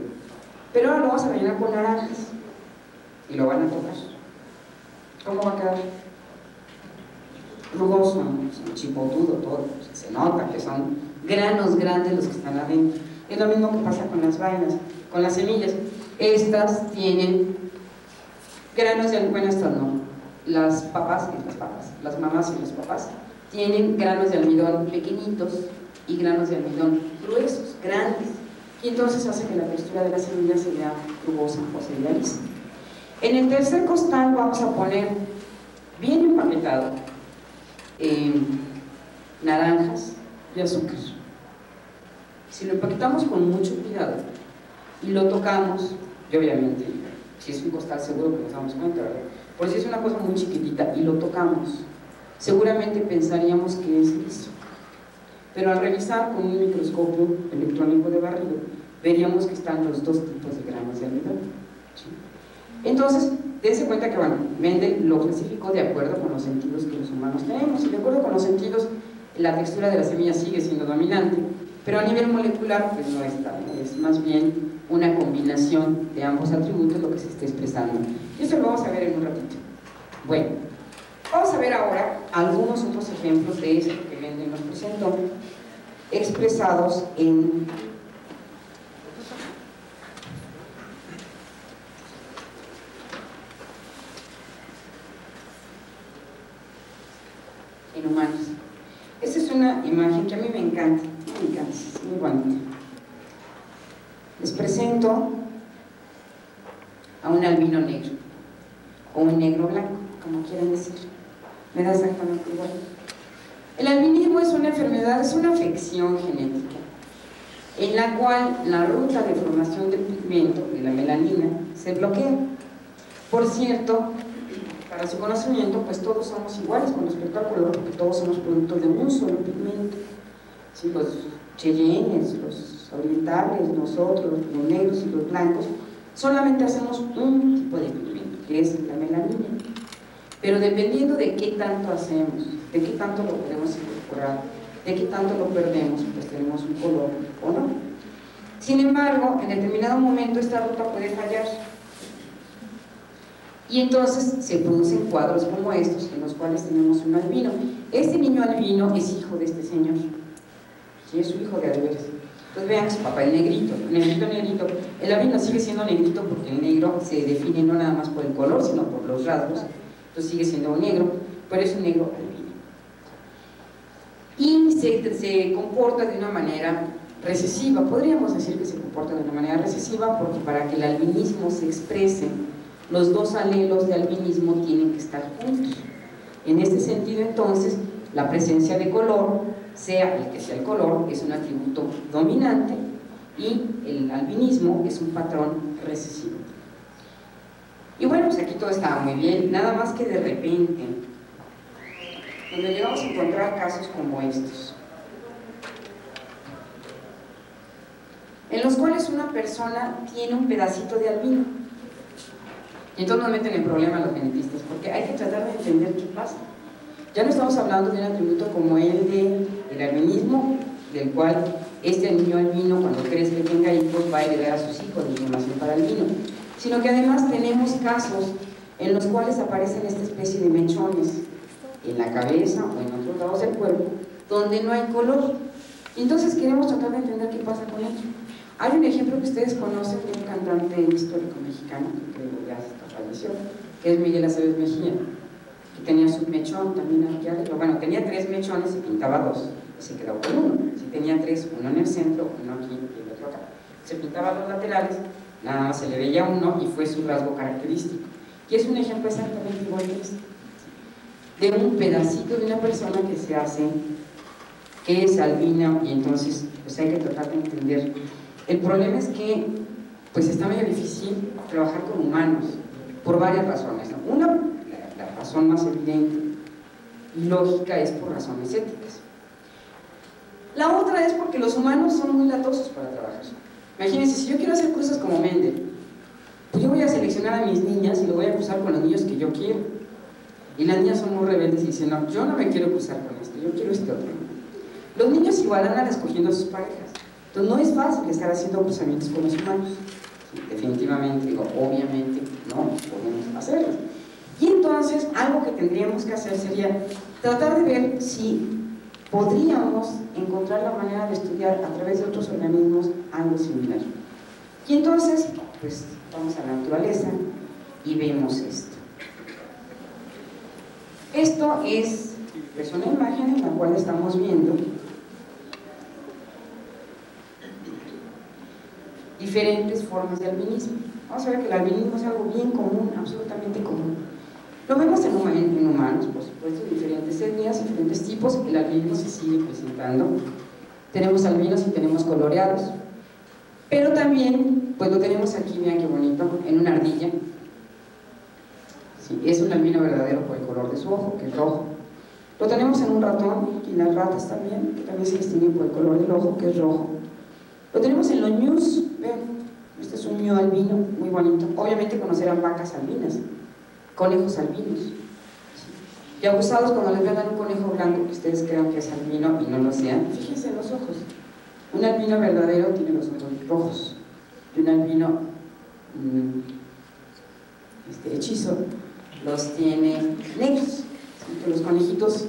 Pero ahora lo vamos a rellenar con naranjas. Y lo van a tocar. ¿Cómo va a quedar? Rugoso, chipotudo, todo. Se nota que son granos grandes los que están adentro. Es lo mismo que pasa con las vainas, con las semillas. Estas tienen granos de, bueno, estas no. Las papas y las papas, las mamás y los papás tienen granos de almidón pequeñitos y granos de almidón gruesos, grandes. Y entonces hace que la textura de la semilla se vea rugosa o se vea lisa. En el tercer costal vamos a poner bien empaquetado naranjas y azúcar. Si lo empaquetamos con mucho cuidado y lo tocamos, y obviamente si es un costal seguro que nos damos cuenta, ¿verdad? Pues si es una cosa muy chiquitita y lo tocamos, seguramente pensaríamos que es liso, pero al revisar con un microscopio electrónico de barrido veríamos que están los 2 tipos de granos de almidón. ¿Sí? Entonces dense cuenta que, bueno, Mendel lo clasificó de acuerdo con los sentidos que los humanos tenemos, y de acuerdo con los sentidos, la textura de la semilla sigue siendo dominante, pero a nivel molecular, pues no está, es más bien una combinación de ambos atributos lo que se está expresando. Y eso lo vamos a ver en un ratito. Bueno, vamos a ver ahora algunos otros ejemplos de esto que Mendel nos presentó, expresados en humanos. Esta es una imagen que a mí me encanta, es muy bonita. Les presento a un albino negro, o un negro blanco, como quieran decir. Me da exactamente igual. El albinismo es una enfermedad, es una afección genética, en la cual la ruta de formación del pigmento, de la melanina, se bloquea. Por cierto, para su conocimiento, pues todos somos iguales con respecto al color, porque todos somos productos de un solo pigmento. ¿Sí? Los cheyennes, los orientales, nosotros, los negros y los blancos, solamente hacemos un tipo de pigmento, que es la melanina. Pero dependiendo de qué tanto hacemos, de qué tanto lo podemos incorporar, de qué tanto lo perdemos, pues tenemos un color o no. Sin embargo, en determinado momento esta ruta puede fallar. Y entonces se producen cuadros como estos, en los cuales tenemos un albino. Este niño albino es hijo de este señor. Sí, es su hijo de adeveras. Entonces vean, su papá es negrito, negrito. El albino sigue siendo negrito porque el negro se define no nada más por el color, sino por los rasgos. Entonces sigue siendo un negro, pero es un negro albino. Y se comporta de una manera recesiva. Podríamos decir que se comporta de una manera recesiva porque para que el albinismo se exprese, los dos alelos de albinismo tienen que estar juntos. En este sentido, entonces, la presencia de color, sea el que sea el color, es un atributo dominante y el albinismo es un patrón recesivo. Y bueno, pues aquí todo estaba muy bien, nada más que de repente, donde llegamos a encontrar casos como estos, en los cuales una persona tiene un pedacito de albino. Y entonces nos meten en problemas los genetistas, porque hay que tratar de entender qué pasa. Ya no estamos hablando de un atributo como el del albinismo, del cual este niño albino, cuando crezca y tenga hijos, va a heredar a sus hijos de información para albino, sino que además tenemos casos en los cuales aparecen esta especie de mechones en la cabeza o en otros lados del cuerpo, donde no hay color. Y entonces queremos tratar de entender qué pasa con ello. Hay un ejemplo que ustedes conocen de un cantante histórico mexicano, que ya falleció, que es Miguel Aceves Mejía, que tenía su mechón también aquí arriba. Bueno, tenía 3 mechones y pintaba 2, y se quedó con uno. Si tenía 3, uno en el centro, uno aquí y el otro acá. Se pintaba los laterales, nada más se le veía uno y fue su rasgo característico. Y es un ejemplo exactamente igual que este, de un pedacito de una persona que se hace, que es albina, y entonces pues hay que tratar de entender. El problema es que pues está medio difícil trabajar con humanos por varias razones, ¿no? Una, la razón más evidente y lógica es por razones éticas. La otra es porque los humanos son muy latosos para trabajar. Imagínense, si yo quiero hacer cosas como Mendel, pues yo voy a seleccionar a mis niñas y lo voy a cruzar con los niños que yo quiero. Y las niñas son muy rebeldes y dicen, no, yo no me quiero cruzar con este, yo quiero este otro. Los niños igual andan escogiendo a sus parejas. Entonces no es fácil estar haciendo cruzamientos con los humanos. Sí, definitivamente, digo, obviamente no podemos hacerlo. Y entonces algo que tendríamos que hacer sería tratar de ver si podríamos encontrar la manera de estudiar a través de otros organismos algo similar. Y entonces, pues vamos a la naturaleza y vemos esto. Esto es pues, una imagen en la cual estamos viendo diferentes formas de albinismo. Vamos a ver que el albinismo es algo bien común, absolutamente común. Lo vemos en humanos, por supuesto, diferentes etnias, diferentes tipos. El albinismo se sigue presentando. Tenemos albinos y tenemos coloreados. Pero también, pues lo tenemos aquí, vean qué bonito, en una ardilla. Sí, es un albino verdadero por el color de su ojo, que es rojo. Lo tenemos en un ratón y en las ratas también, que también se distinguen por el color del ojo, que es rojo. Lo tenemos en los ñus, vean, este es un ñu albino, muy bonito. Obviamente conocerán vacas albinas, conejos albinos. Y abusados, cuando les vean un conejo blanco que ustedes crean que es albino y no lo sean, fíjense en los ojos. Un albino verdadero tiene los ojos rojos, y un albino hechizo los tiene negros. ¿Sí? Los conejitos,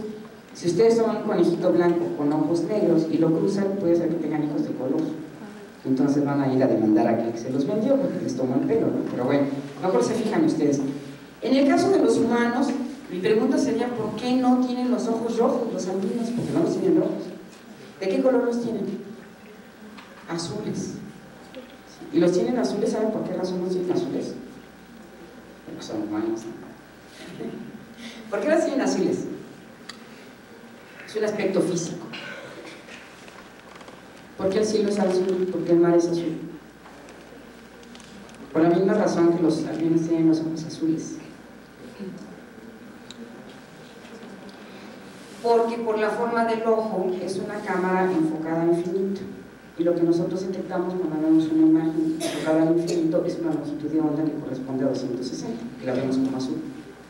si ustedes son un conejito blanco con ojos negros y lo cruzan, puede ser que tengan hijos de color. Entonces van a ir a demandar a aquel que se los vendió porque les tomó el pelo, ¿no? Pero bueno, mejor se fijan ustedes. En el caso de los humanos, mi pregunta sería: ¿por qué no tienen los ojos rojos los albinos? Porque no los tienen rojos. ¿De qué color los tienen? Azules. Y los tienen azules, ¿saben por qué razón los tienen azules? Porque son humanos. ¿Por qué los tienen azules? Es un aspecto físico. ¿Por qué el cielo es azul? ¿Por qué el mar es azul? Por la misma razón que los albinos tienen los ojos azules. Porque por la forma del ojo es una cámara enfocada al infinito, y lo que nosotros detectamos cuando vemos una imagen enfocada al infinito es una longitud de onda que corresponde a 260, que la vemos como azul.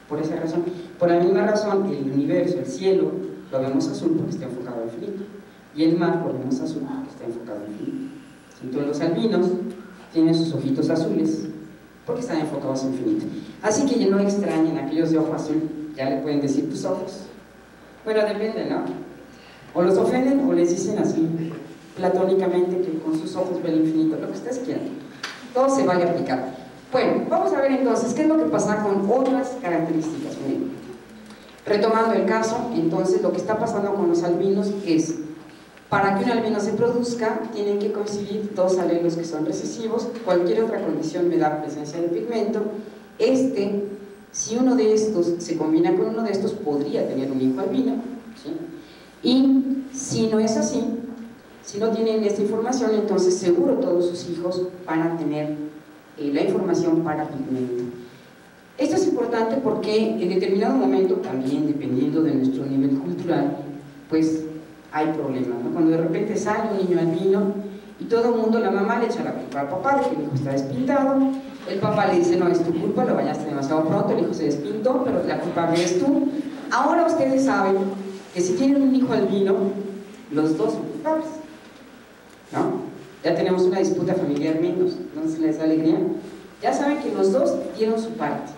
Por esa razón, por la misma razón, el universo, el cielo, lo vemos azul porque está enfocado al infinito, y el mar lo vemos azul porque está enfocado al infinito. Entonces los albinos tienen sus ojitos azules porque están enfocados al infinito. Así que no extrañen a aquellos de ojo azul, ya le pueden decir tus ojos. Bueno, depende, ¿no? O los ofenden o les dicen así, platónicamente, que con sus ojos ve el infinito, lo que ustedes quieran. Todo se vale aplicar. Bueno, vamos a ver entonces qué es lo que pasa con otras características. Miren, retomando el caso, entonces lo que está pasando con los albinos es: para que un albino se produzca, tienen que coincidir dos alelos que son recesivos. Cualquier otra condición me da presencia de pigmento. Si uno de estos se combina con uno de estos, podría tener un hijo albino, ¿sí? Y si no es así, si no tienen esta información, entonces seguro todos sus hijos van a tener la información para pigmento. Esto es importante porque en determinado momento, también dependiendo de nuestro nivel cultural, pues hay problemas, ¿no? Cuando de repente sale un niño albino y todo el mundo, la mamá le echa la culpa al papá de que el hijo está despintado, el papá le dice: no, es tu culpa, lo bañaste demasiado pronto, el hijo se despintó, pero la culpable eres tú. Ahora ustedes saben que si tienen un hijo albino, los dos son culpables, ¿no? Ya tenemos una disputa familiar menos, ¿no les da alegría? Ya saben que los dos dieron su parte,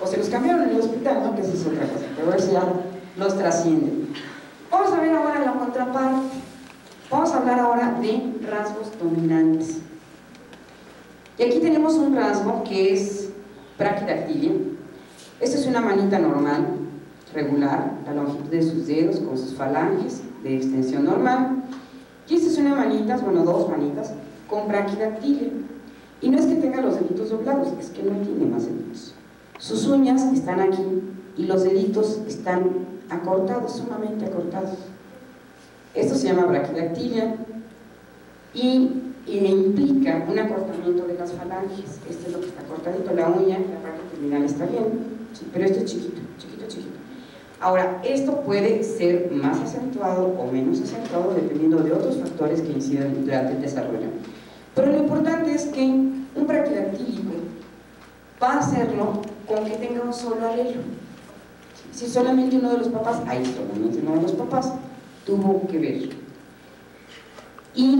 o se los cambiaron en el hospital, ¿no? Que esa es otra cosa, pero eso ya los trasciende. Vamos a ver ahora la contraparte. Vamos a hablar ahora de rasgos dominantes. Y aquí tenemos un rasgo que es braquidactilia. Esta es una manita normal, regular, la longitud de sus dedos con sus falanges de extensión normal. Y esta es una manita, bueno, dos manitas, con braquidactilia. Y no es que tenga los deditos doblados, es que no tiene más deditos. Sus uñas están aquí y los deditos están acortados, sumamente acortados. Esto se llama braquidactilia y implica un acortamiento de las falanges. Esto es lo que está cortadito, la uña, la parte terminal está bien, sí, pero esto es chiquito, chiquito, chiquito. Ahora, esto puede ser más acentuado o menos acentuado dependiendo de otros factores que inciden durante el desarrollo. Pero lo importante es que un braquidactílico va a hacerlo con que tenga un solo alelo. Si solamente uno de los papás, solamente uno de los papás tuvo que ver. Y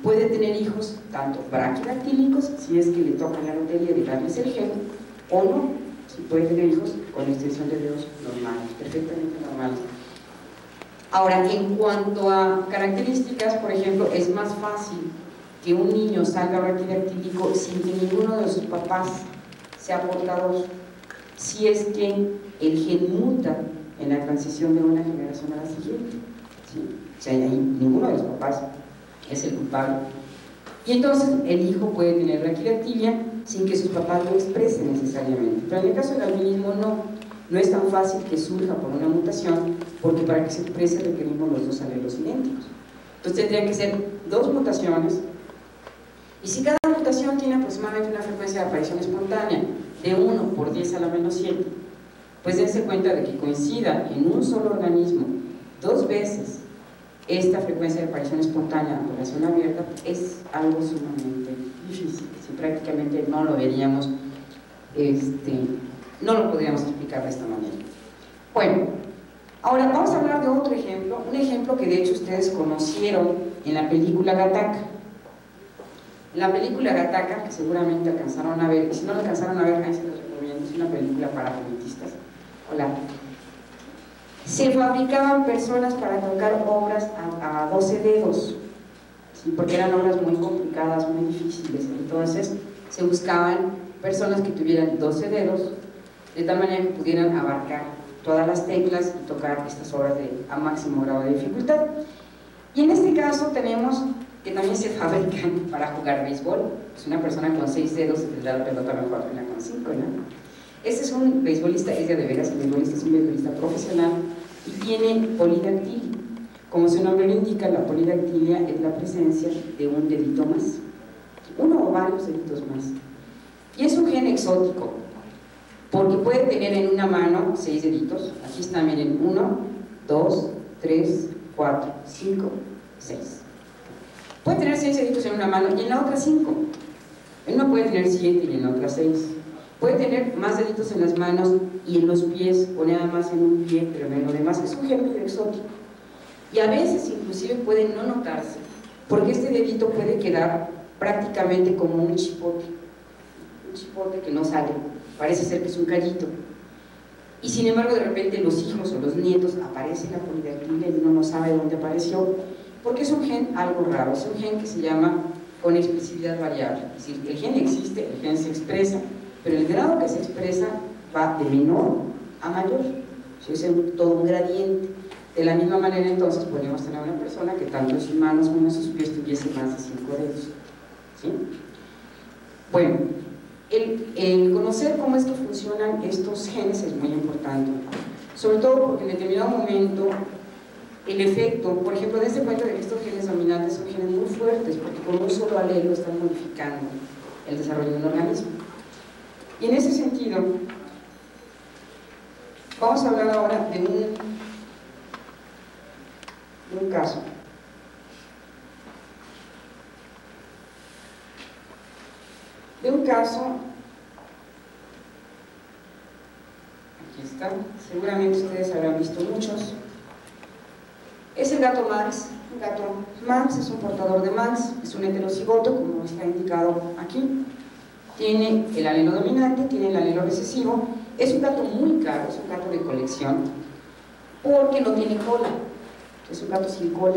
puede tener hijos tanto braquidactílicos, si es que le toca la lotería de darles el gen, o no, si puede tener hijos con extensión de dedos normales, perfectamente normales. Ahora, en cuanto a características, por ejemplo, es más fácil que un niño salga braquidactílico sin que ninguno de sus papás sea portador, si es que el gen muta en la transición de una generación a la siguiente, ¿sí? O sea, ninguno de los papás es el culpable. Y entonces el hijo puede tener braquidactilia sin que sus papás lo expresen necesariamente. Pero en el caso del albinismo no es tan fácil que surja por una mutación, porque para que se exprese requerimos los dos alelos idénticos. Entonces tendrían que ser dos mutaciones, y si cada mutación tiene aproximadamente una frecuencia de aparición espontánea de 1 por 10 a la menos 7, pues dense cuenta de que coincida en un solo organismo dos veces esta frecuencia de aparición espontánea en relación abierta es algo sumamente difícil, si prácticamente no lo veríamos no lo podríamos explicar de esta manera. Bueno, ahora vamos a hablar de otro ejemplo, un ejemplo que de hecho ustedes conocieron en la película Gattaca. La película Gattaca, que seguramente alcanzaron a ver, y si no la alcanzaron a ver, ahí se los recomiendo, es una película para genetistas. Hola. Se fabricaban personas para tocar obras a 12 dedos, ¿sí? Porque eran obras muy complicadas, muy difíciles, entonces se buscaban personas que tuvieran 12 dedos, de tal manera que pudieran abarcar todas las teclas y tocar estas obras a máximo grado de dificultad. Y en este caso tenemos que también se fabrican para jugar béisbol. Pues una persona con 6 dedos se tendrá la pelota mejor que una con 5, ¿no? Este es un beisbolista, es de veras, el beisbolista es un beisbolista profesional y tiene polidactilia. Como su nombre lo indica, la polidactilia es la presencia de un dedito más, uno o varios deditos más. Y es un gen exótico, porque puede tener en una mano 6 deditos, aquí están, miren, 1, 2, 3, 4, 5, 6. Puede tener 6 deditos en una mano y en la otra 5. En una puede tener 7 y en la otra 6. Puede tener más deditos en las manos y en los pies, o nada más en un pie, pero en lo demás. Es un gen medio exótico. Y a veces inclusive puede no notarse, porque este dedito puede quedar prácticamente como un chipote que no sale, parece ser que es un callito. Y sin embargo de repente los hijos o los nietos aparece la polidactilia y uno no sabe dónde apareció, porque es un gen algo raro, es un gen que se llama con expresividad variable. Es decir, el gen existe, el gen se expresa, pero el grado que se expresa va de menor a mayor, es todo un gradiente. De la misma manera entonces podríamos tener una persona que tanto en sus manos como en sus pies tuviese más de 5 dedos, ¿sí? Bueno, el conocer cómo es que funcionan estos genes es muy importante, sobre todo porque en determinado momento el efecto, por ejemplo, dense cuenta de que estos genes dominantes son genes muy fuertes, porque con un solo alelo están modificando el desarrollo de un organismo. Y en ese sentido, vamos a hablar ahora de un caso. Aquí está, seguramente ustedes habrán visto muchos. Es el gato Manx. El gato Manx es un portador de Manx, es un heterocigoto, como está indicado aquí. Tiene el alelo dominante, tiene el alelo recesivo. Es un gato muy caro, es un gato de colección, porque no tiene cola. Es un gato sin cola.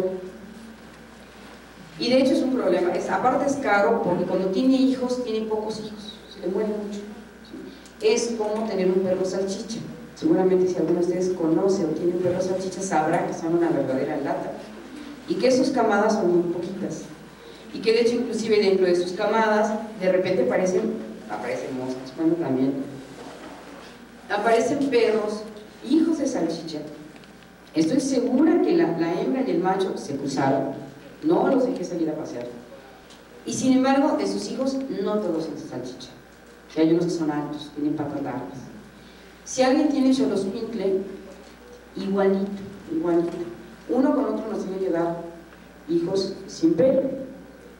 Y de hecho es un problema, aparte es caro porque cuando tiene hijos, tiene pocos hijos, se le mueren mucho, ¿sí? Es como tener un perro salchicha. Seguramente si alguno de ustedes conoce o tiene un perro salchicha sabrá que son una verdadera lata y que sus camadas son muy poquitas y que de hecho inclusive dentro de sus camadas de repente aparecen moscas, bueno, también aparecen perros, hijos de salchicha. Estoy segura que la hembra y el macho se cruzaron, no los dejé salir a pasear. Y sin embargo, de sus hijos, no todos son de salchicha. Que hay unos que son altos, tienen patas largas. Si alguien tiene xoloscuincle, igualito. Uno con otro nos tiene que dar hijos sin pelo.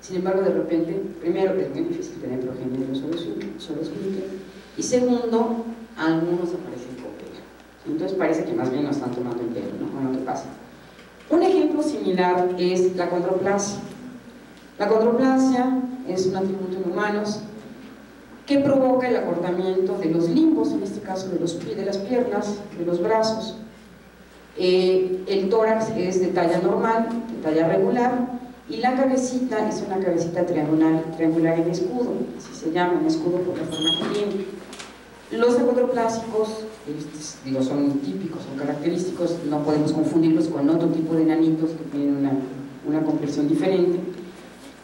Sin embargo, de repente, primero, es muy difícil tener progenie de xoloscuincle. Y segundo, algunos aparecen con pelo. Entonces parece que más bien nos están tomando el pelo, ¿no? Bueno, ¿qué pasa? Un ejemplo similar es la condroplasia. La condroplasia es un atributo en humanos que provoca el acortamiento de los limbos, en este caso de las piernas, de los brazos. El tórax es de talla normal, de talla regular, y la cabecita es una cabecita triangular en escudo, así se llama, en escudo por la forma que tiene. Los acondroplásicos, son típicos, son característicos, no podemos confundirlos con otro tipo de enanitos que tienen una complexión diferente.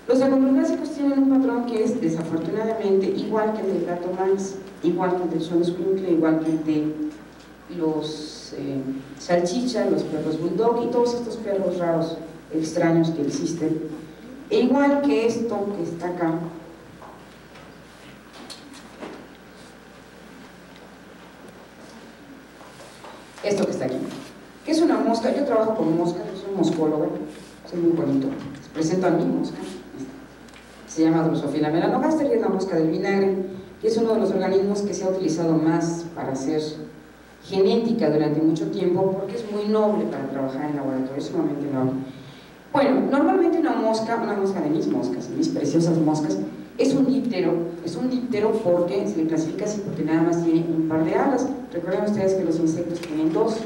Los acondroplásicos tienen un patrón que es desafortunadamente igual que el del gato Manx, igual que el del xoloscuincle, igual que el de los salchicha, los perros bulldog y todos estos perros raros, extraños que existen, e igual que esto que está acá. Esto que está aquí, que es una mosca. Yo trabajo con moscas, yo soy moscóloga, soy muy bonito, les presento a mi mosca, se llama Drosophila melanogaster y es la mosca del vinagre. que es uno de los organismos que se ha utilizado más para hacer genética durante mucho tiempo, porque es muy noble para trabajar en laboratorio, es sumamente noble. Bueno, normalmente una mosca de mis moscas, mis preciosas moscas, es un díptero porque se le clasifica así porque nada más tiene un par de alas. Recuerden ustedes que los insectos tienen dos,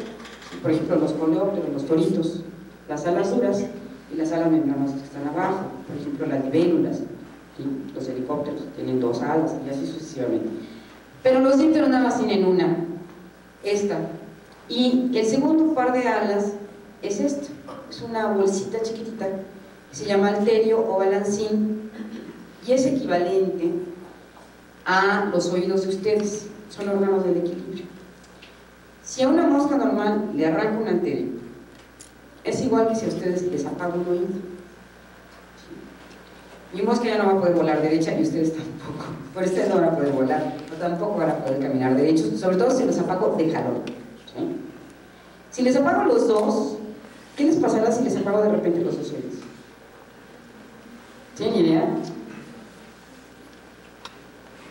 por ejemplo los coleópteros, los toritos, las alas duras y las alas membranosas que están abajo, por ejemplo las libélulas, ¿sí? Los helicópteros tienen dos alas y así sucesivamente. Pero los dípteros nada más tienen una, esta, y el segundo par de alas es esta, es una bolsita chiquitita que se llama halterio o balancín y es equivalente a los oídos de ustedes, son órganos del equilibrio. Si a una mosca normal le arranca un halterio, es igual que si a ustedes les apaga un oído. Mi mosca ya no va a poder volar derecha y ustedes tampoco, por ustedes no van a poder volar, pero tampoco van a poder caminar derechos, sobre todo si les apago de jalón, ¿sí? Si les apago los dos, ¿qué les pasará si les apago de repente los dos oídos? ¿Tienen idea?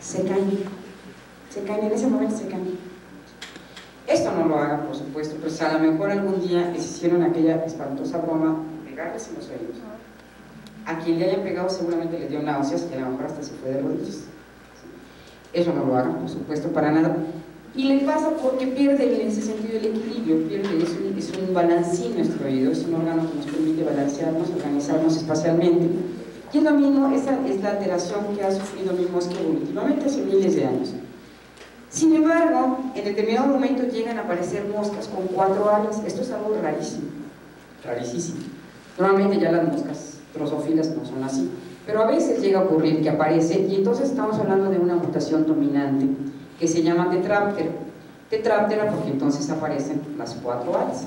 Se caen, en ese momento se caen. Esto no lo hagan, por supuesto, pero a lo mejor algún día les hicieron aquella espantosa broma de pegarles en los oídos. A quien le hayan pegado seguramente le dio náuseas y a lo mejor hasta se fue de rodillas. Eso no lo hagan, por supuesto, para nada. Y le pasa porque pierde en ese sentido el equilibrio, es un balancín nuestro oído, es un órgano que nos permite balancearnos, organizarnos espacialmente. Y es lo mismo, esa es la alteración que ha sufrido mi mosca evolutivamente hace miles de años. Sin embargo, en determinado momento llegan a aparecer moscas con 4 alas. Esto es algo rarísimo, rarísimo. Normalmente ya las moscas drosófilas no son así, pero a veces llega a ocurrir que aparece, y entonces estamos hablando de una mutación dominante que se llama tetráptera. Tetráptera porque entonces aparecen las 4 alas.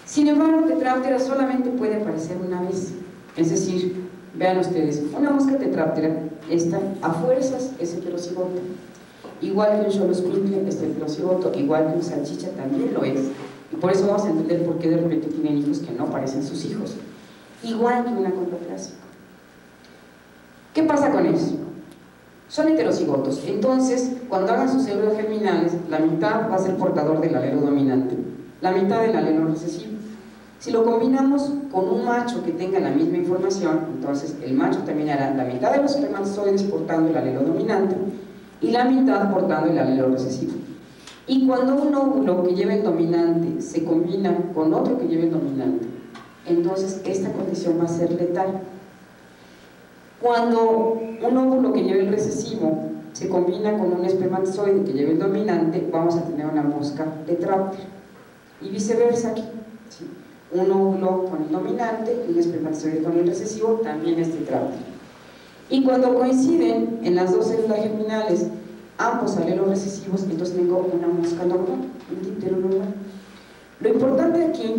Sin embargo, tetráptera solamente puede aparecer una vez. Es decir, vean ustedes, una mosca tetráptera, esta a fuerzas es heterocigoto. Igual que un xoloscuincle es heterocigoto, igual que un salchicha también lo es. Y por eso vamos a entender por qué de repente tienen hijos que no parecen sus hijos. Igual que un acondroplásico. ¿Qué pasa con eso? Son heterocigotos. Entonces, cuando hagan sus células germinales, la mitad va a ser portador del alelo dominante, la mitad del alelo recesivo. Si lo combinamos con un macho que tenga la misma información, entonces el macho también hará la mitad de los espermatozoides portando el alelo dominante y la mitad portando el alelo recesivo. Y cuando un óvulo que lleva el dominante se combina con otro que lleva el dominante, entonces esta condición va a ser letal. Cuando un óvulo que lleva el recesivo se combina con un espermatozoide que lleva el dominante, vamos a tener una mosca tetráptera. Y viceversa aquí, ¿sí? Un óvulo con el dominante y un espermatozoide con el recesivo también es tetráptera. Y cuando coinciden en las dos células germinales ambos alelos recesivos, entonces tengo una mosca normal, un díptero normal. Lo importante aquí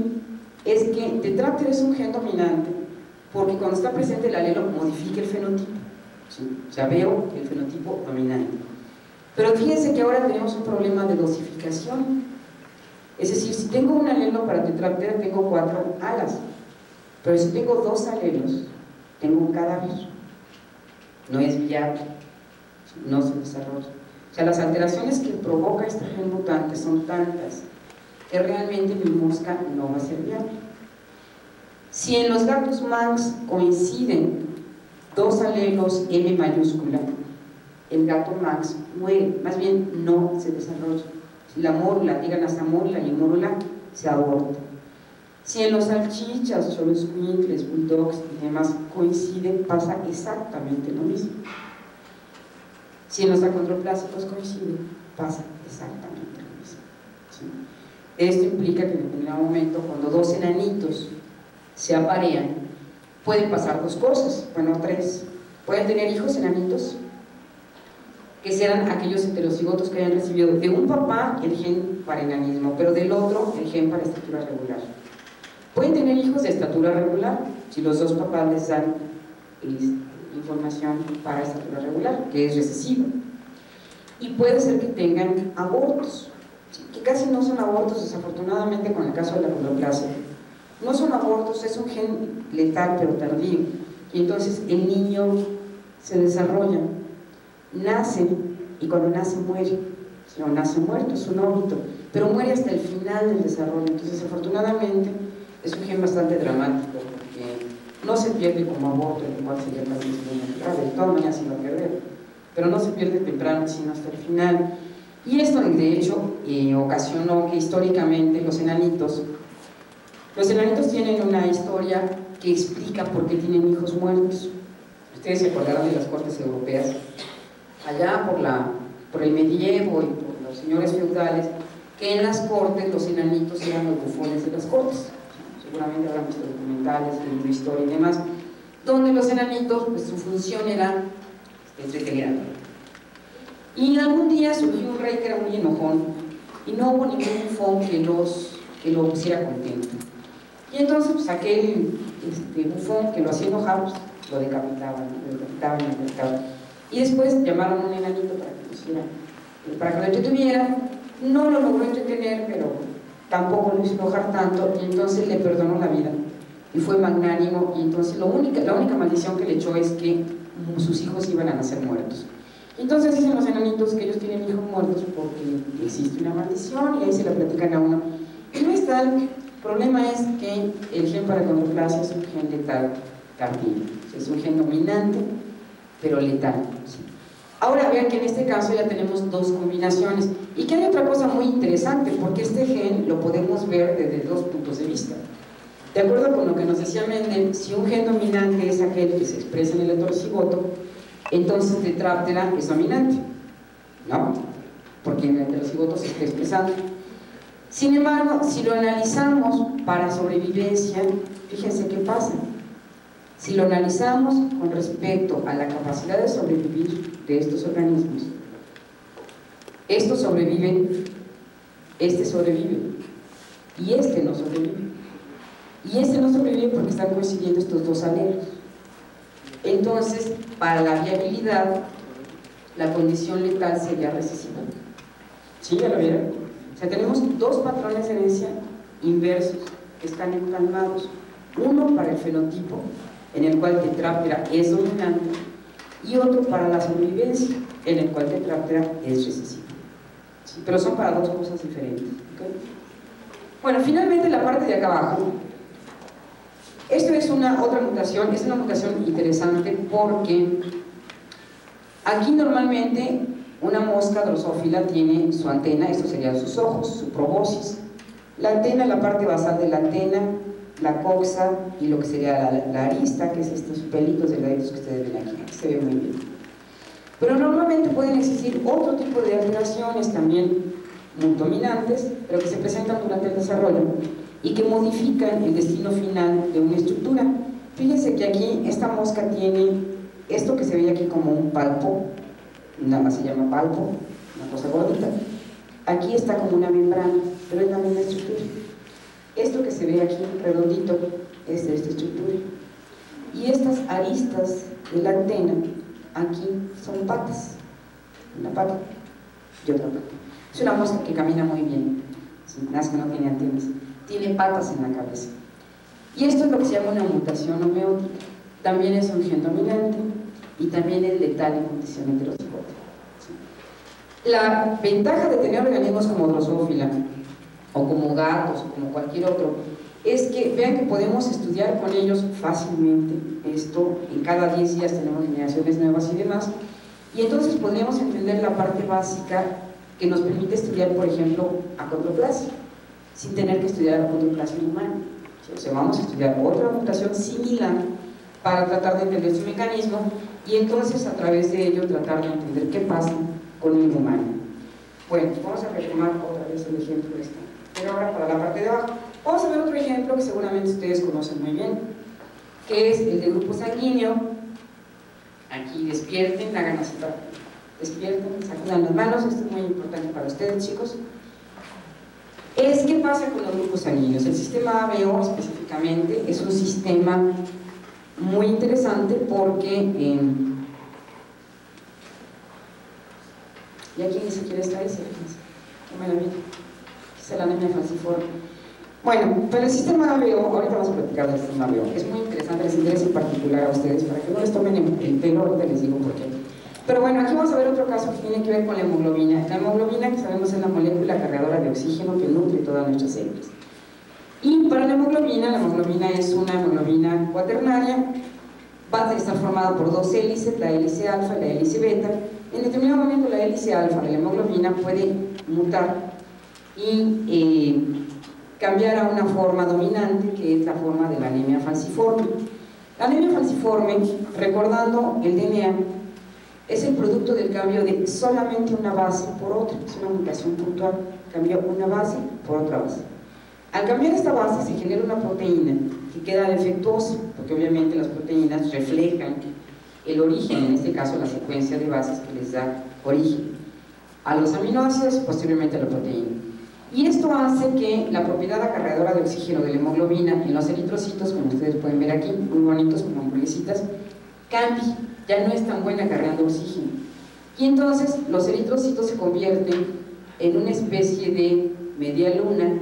es que tetráptera es un gen dominante porque cuando está presente el alelo modifica el fenotipo, ¿sí? O sea, veo el fenotipo dominante. Pero fíjense que ahora tenemos un problema de dosificación. Es decir, si tengo un alelo para tetráptera tengo 4 alas, pero si tengo 2 alelos tengo un cadáver. No es viable, no se desarrolla. O sea, las alteraciones que provoca este gen mutante son tantas que realmente mi mosca no va a ser viable. Si en los gatos manx coinciden 2 alelos M mayúscula, el gato manx muere, más bien no se desarrolla. Si la mórula, digan hasta mórula y mórula, se aborta. Si en los salchichas, xoloscuincles, bulldogs y demás coinciden, pasa exactamente lo mismo. Si en los acondroplásicos coinciden, pasa exactamente lo mismo, ¿sí? Esto implica que en determinado momento, cuando 2 enanitos se aparean, pueden pasar 2 cosas, bueno, 3. Pueden tener hijos enanitos, que serán aquellos heterocigotos que hayan recibido de un papá el gen para enanismo, pero del otro el gen para estatura regular. Pueden tener hijos de estatura regular, si los 2 papás les dan información para estatura regular, que es recesiva. Y puede ser que tengan abortos, ¿sí? Que casi no son abortos, desafortunadamente, con el caso de la acondroplasia. No son abortos, es un gen letal pero tardío, y entonces el niño se desarrolla, nace y cuando nace muere. No nace muerto, es un óbito, pero muere hasta el final del desarrollo. Entonces, afortunadamente, es un gen bastante dramático, porque no se pierde como aborto, el cual sería tal vez muy grave, de todas maneras se va a perder, pero no se pierde temprano, sino hasta el final. Y esto, de hecho, ocasionó que históricamente los enanitos tienen una historia que explica por qué tienen hijos muertos. Ustedes se acordarán de las cortes europeas, allá por el medievo y por los señores feudales, que en las cortes los enanitos eran los bufones de las cortes. Seguramente habrán visto documentales, leído historia y demás, donde los enanitos, pues su función era entretener. Y algún día surgió un rey que era muy enojón y no hubo ningún bufón que lo pusiera contento. Y entonces, pues aquel bufón que lo hacía enojar, pues, lo decapitaban, y después llamaron a un enanito para que lo entretuviera. No lo logró entretener, pero tampoco lo hizo enojar tanto, y entonces le perdonó la vida y fue magnánimo. Y entonces la única maldición que le echó es que sus hijos iban a nacer muertos. Entonces dicen los enanitos que ellos tienen hijos muertos porque existe una maldición, y ahí se la platican a uno. Y no es tal. El problema es que el gen para acondroplasia es un gen letal tardío, es un gen dominante pero letal, ¿sí? Ahora vean que en este caso ya tenemos dos combinaciones, y que hay otra cosa muy interesante, porque este gen lo podemos ver desde dos puntos de vista. De acuerdo con lo que nos decía Mendel, si un gen dominante es aquel que se expresa en el heterocigoto, entonces Tetráptera es dominante, ¿no? Porque en el heterocigoto se está expresando. Sin embargo, si lo analizamos para sobrevivencia, fíjense qué pasa. Si lo analizamos con respecto a la capacidad de sobrevivir de estos organismos, estos sobreviven, este sobrevive, y este no sobrevive. Y este no sobrevive porque están coincidiendo estos dos alelos. Entonces, para la viabilidad, la condición letal sería recesiva. ¿Sí? ¿Ya lo vieron? O sea, tenemos dos patrones de herencia inversos que están empalmados. Uno para el fenotipo, en el cual Tetráptera es dominante, y otro para la sobrevivencia, en el cual Tetráptera es recesiva. ¿Sí? Pero son para dos cosas diferentes. ¿Okay? Bueno, finalmente la parte de acá abajo, esto es otra mutación, es una mutación interesante porque aquí normalmente una mosca drosófila tiene su antena, estos serían sus ojos, su proboscis. La antena, la parte basal de la antena, la coxa y lo que sería la arista, que es estos pelitos delgaditos que ustedes ven aquí, se ve muy bien. Pero normalmente pueden existir otro tipo de alteraciones también muy dominantes, pero que se presentan durante el desarrollo y que modifican el destino final de una estructura. Fíjense que aquí esta mosca tiene esto que se ve aquí como un palpo, nada más se llama palpo, una cosa gordita. Aquí está como una membrana, pero es la misma estructura. Esto que se ve aquí redondito es de esta estructura. Y estas aristas de la antena aquí son patas, una pata y otra pata. Es una mosca que camina muy bien, nada que no tiene antenas, tiene patas en la cabeza. Y esto es lo que se llama una mutación homeótica. También es un gen dominante y también es letal en condición heterocigótica. La ventaja de tener organismos como Drosophila o como gatos o como cualquier otro es que vean que podemos estudiar con ellos fácilmente esto. En cada 10 días tenemos generaciones nuevas y demás, y entonces podríamos entender la parte básica que nos permite estudiar, por ejemplo, acondroplasia sin tener que estudiar acondroplasia en humano. O sea, vamos a estudiar otra mutación similar para tratar de entender su mecanismo, y entonces a través de ello tratar de entender qué pasa con el humano. Bueno, vamos a retomar otra vez el ejemplo de esta, pero ahora para la parte de abajo. Vamos a ver otro ejemplo que seguramente ustedes conocen muy bien, que es el de grupo sanguíneo. Aquí despierten, hagan así, despierten, sacudan las manos, esto es muy importante para ustedes, chicos. ¿Qué pasa con los grupos sanguíneos? El sistema ABO específicamente es un sistema muy interesante porque y aquí ni siquiera está ese, es la anemia falciforme. Bueno, pero el sistema ABO, ahorita vamos a platicar del sistema ABO, es muy interesante, les interesa en particular a ustedes, para que no les tomen el pelo, ahorita les digo por qué. Pero bueno, aquí vamos a ver otro caso que tiene que ver con la hemoglobina. La hemoglobina, que sabemos es la molécula cargadora de oxígeno que nutre todas nuestras células. Y para la hemoglobina es una hemoglobina cuaternaria, va a estar formada por dos hélices, la hélice alfa y la hélice beta. En determinado momento la hélice alfa de la hemoglobina puede mutar y cambiar a una forma dominante, que es la forma de la anemia falciforme. La anemia falciforme, recordando el DNA, es el producto del cambio de solamente una base por otra, es una mutación puntual, cambia una base por otra base. Al cambiar esta base se genera una proteína que queda defectuosa, porque obviamente las proteínas reflejan el origen, en este caso la secuencia de bases que les da origen a los aminoácidos y posteriormente a la proteína. Y esto hace que la propiedad acarreadora de oxígeno de la hemoglobina en los eritrocitos, como ustedes pueden ver aquí, muy bonitos como hamburguesitas, cambie, ya no es tan buena acarreando oxígeno. Y entonces los eritrocitos se convierten en una especie de media luna,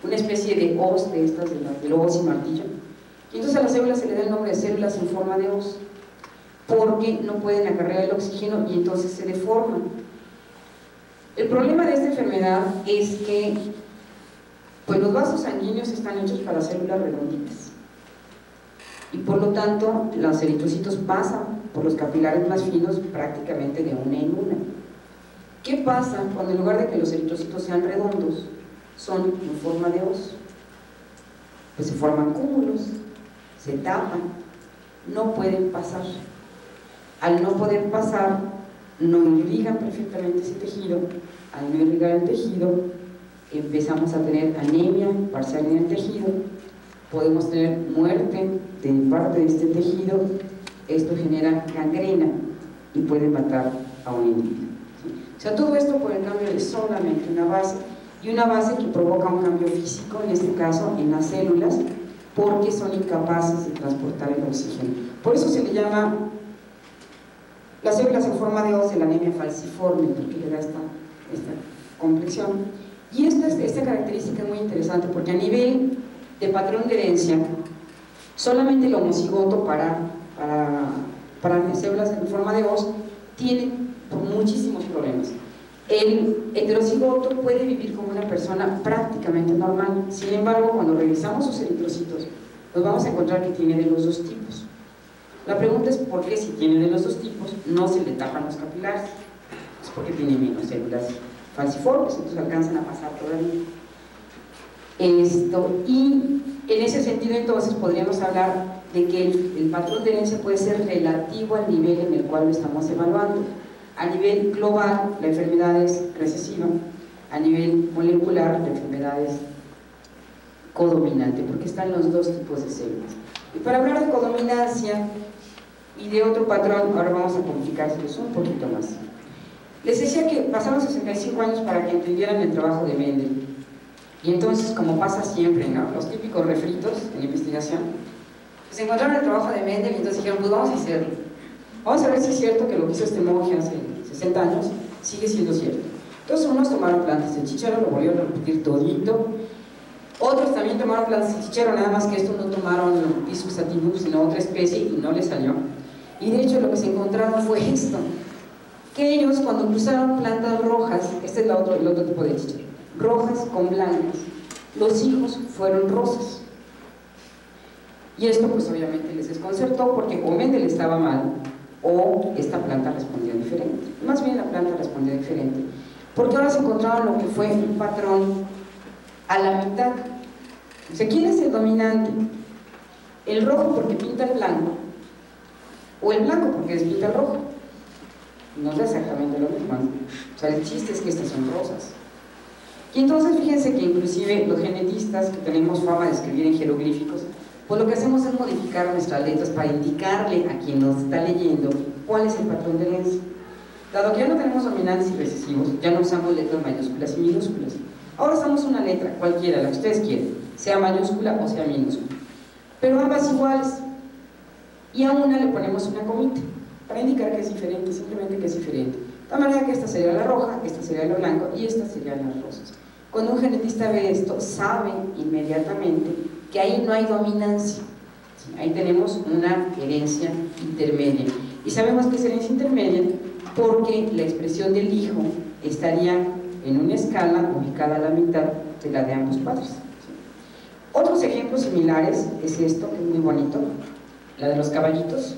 una especie de hoz de estas, del hoz y martillo. Y entonces a las células se le da el nombre de células en forma de hoz, porque no pueden acarrear el oxígeno y entonces se deforman. El problema de esta enfermedad es que pues los vasos sanguíneos están hechos para células redonditas y por lo tanto los eritrocitos pasan por los capilares más finos prácticamente de una en una. ¿Qué pasa cuando en lugar de que los eritrocitos sean redondos, son en forma de hoz? Pues se forman cúmulos, se tapan, no pueden pasar. Al no poder pasar, no irrigan perfectamente ese tejido. Al no irrigar el tejido, empezamos a tener anemia parcial en el tejido, podemos tener muerte de parte de este tejido. Esto genera gangrena y puede matar a un individuo. O sea, todo esto por el cambio de solamente una base, y una base que provoca un cambio físico, en este caso en las células, porque son incapaces de transportar el oxígeno. Por eso se le llama las células en forma de hoz de la anemia falciforme, porque le da esta complexión. Y esta característica es muy interesante porque a nivel de patrón de herencia, solamente el homocigoto para células en forma de hoz tiene muchísimos problemas. El heterocigoto puede vivir como una persona prácticamente normal. Sin embargo, cuando revisamos sus eritrocitos, nos vamos a encontrar que tiene de los dos tipos. La pregunta es por qué, si tiene de los dos tipos, no se le tapan los capilares. Es porque tiene menos células falciformes, entonces alcanzan a pasar todavía. Y en ese sentido entonces podríamos hablar de que el patrón de herencia puede ser relativo al nivel en el cual lo estamos evaluando. A nivel global la enfermedad es recesiva, a nivel molecular la enfermedad es codominante, porque están los dos tipos de células. Y para hablar de codominancia y de otro patrón, ahora vamos a complicárselos un poquito más. Les decía que pasaron 65 años para que entendieran el trabajo de Mendel. Y entonces, como pasa siempre, ¿no?, los típicos refritos en investigación, pues encontraron el trabajo de Mendel y entonces dijeron, pues vamos a hacerlo. Vamos a ver si es cierto que lo que hizo este monje hace 60 años sigue siendo cierto. Entonces unos tomaron plantas de chícharo, lo volvieron a repetir todito. Otros también tomaron plantas de chícharo, nada más que estos no tomaron Piscis sativum, sino otra especie y no les salió. Y de hecho lo que se encontraron fue esto, que ellos cuando cruzaron plantas rojas, este es el otro tipo de chícharo, rojas con blancas, los hijos fueron rosas. Y esto pues obviamente les desconcertó porque o Mendel estaba mal o esta planta respondió diferente. Más bien la planta respondió diferente, porque ahora se encontraron lo que fue un patrón a la mitad. O sea, ¿quién es el dominante? ¿El rojo porque pinta el blanco? ¿O el blanco porque despinta el rojo? No es exactamente lo mismo. O sea, el chiste es que estas son rosas. Y entonces fíjense que inclusive los genetistas que tenemos fama de escribir en jeroglíficos, pues lo que hacemos es modificar nuestras letras para indicarle a quien nos está leyendo cuál es el patrón de herencia. Dado que ya no tenemos dominantes y recesivos, ya no usamos letras mayúsculas y minúsculas. Ahora usamos una letra, cualquiera, la que ustedes quieran, sea mayúscula o sea minúscula, pero ambas iguales. Y a una le ponemos una comita para indicar que es diferente, simplemente que es diferente. De tal manera que esta sería la roja, esta sería la blanca y esta serían las rosas. Cuando un genetista ve esto, sabe inmediatamente que ahí no hay dominancia, ¿sí? Ahí tenemos una herencia intermedia. Y sabemos que es herencia intermedia porque la expresión del hijo estaría en una escala ubicada a la mitad de la de ambos padres. Otros ejemplos similares es esto, que es muy bonito, la de los caballitos.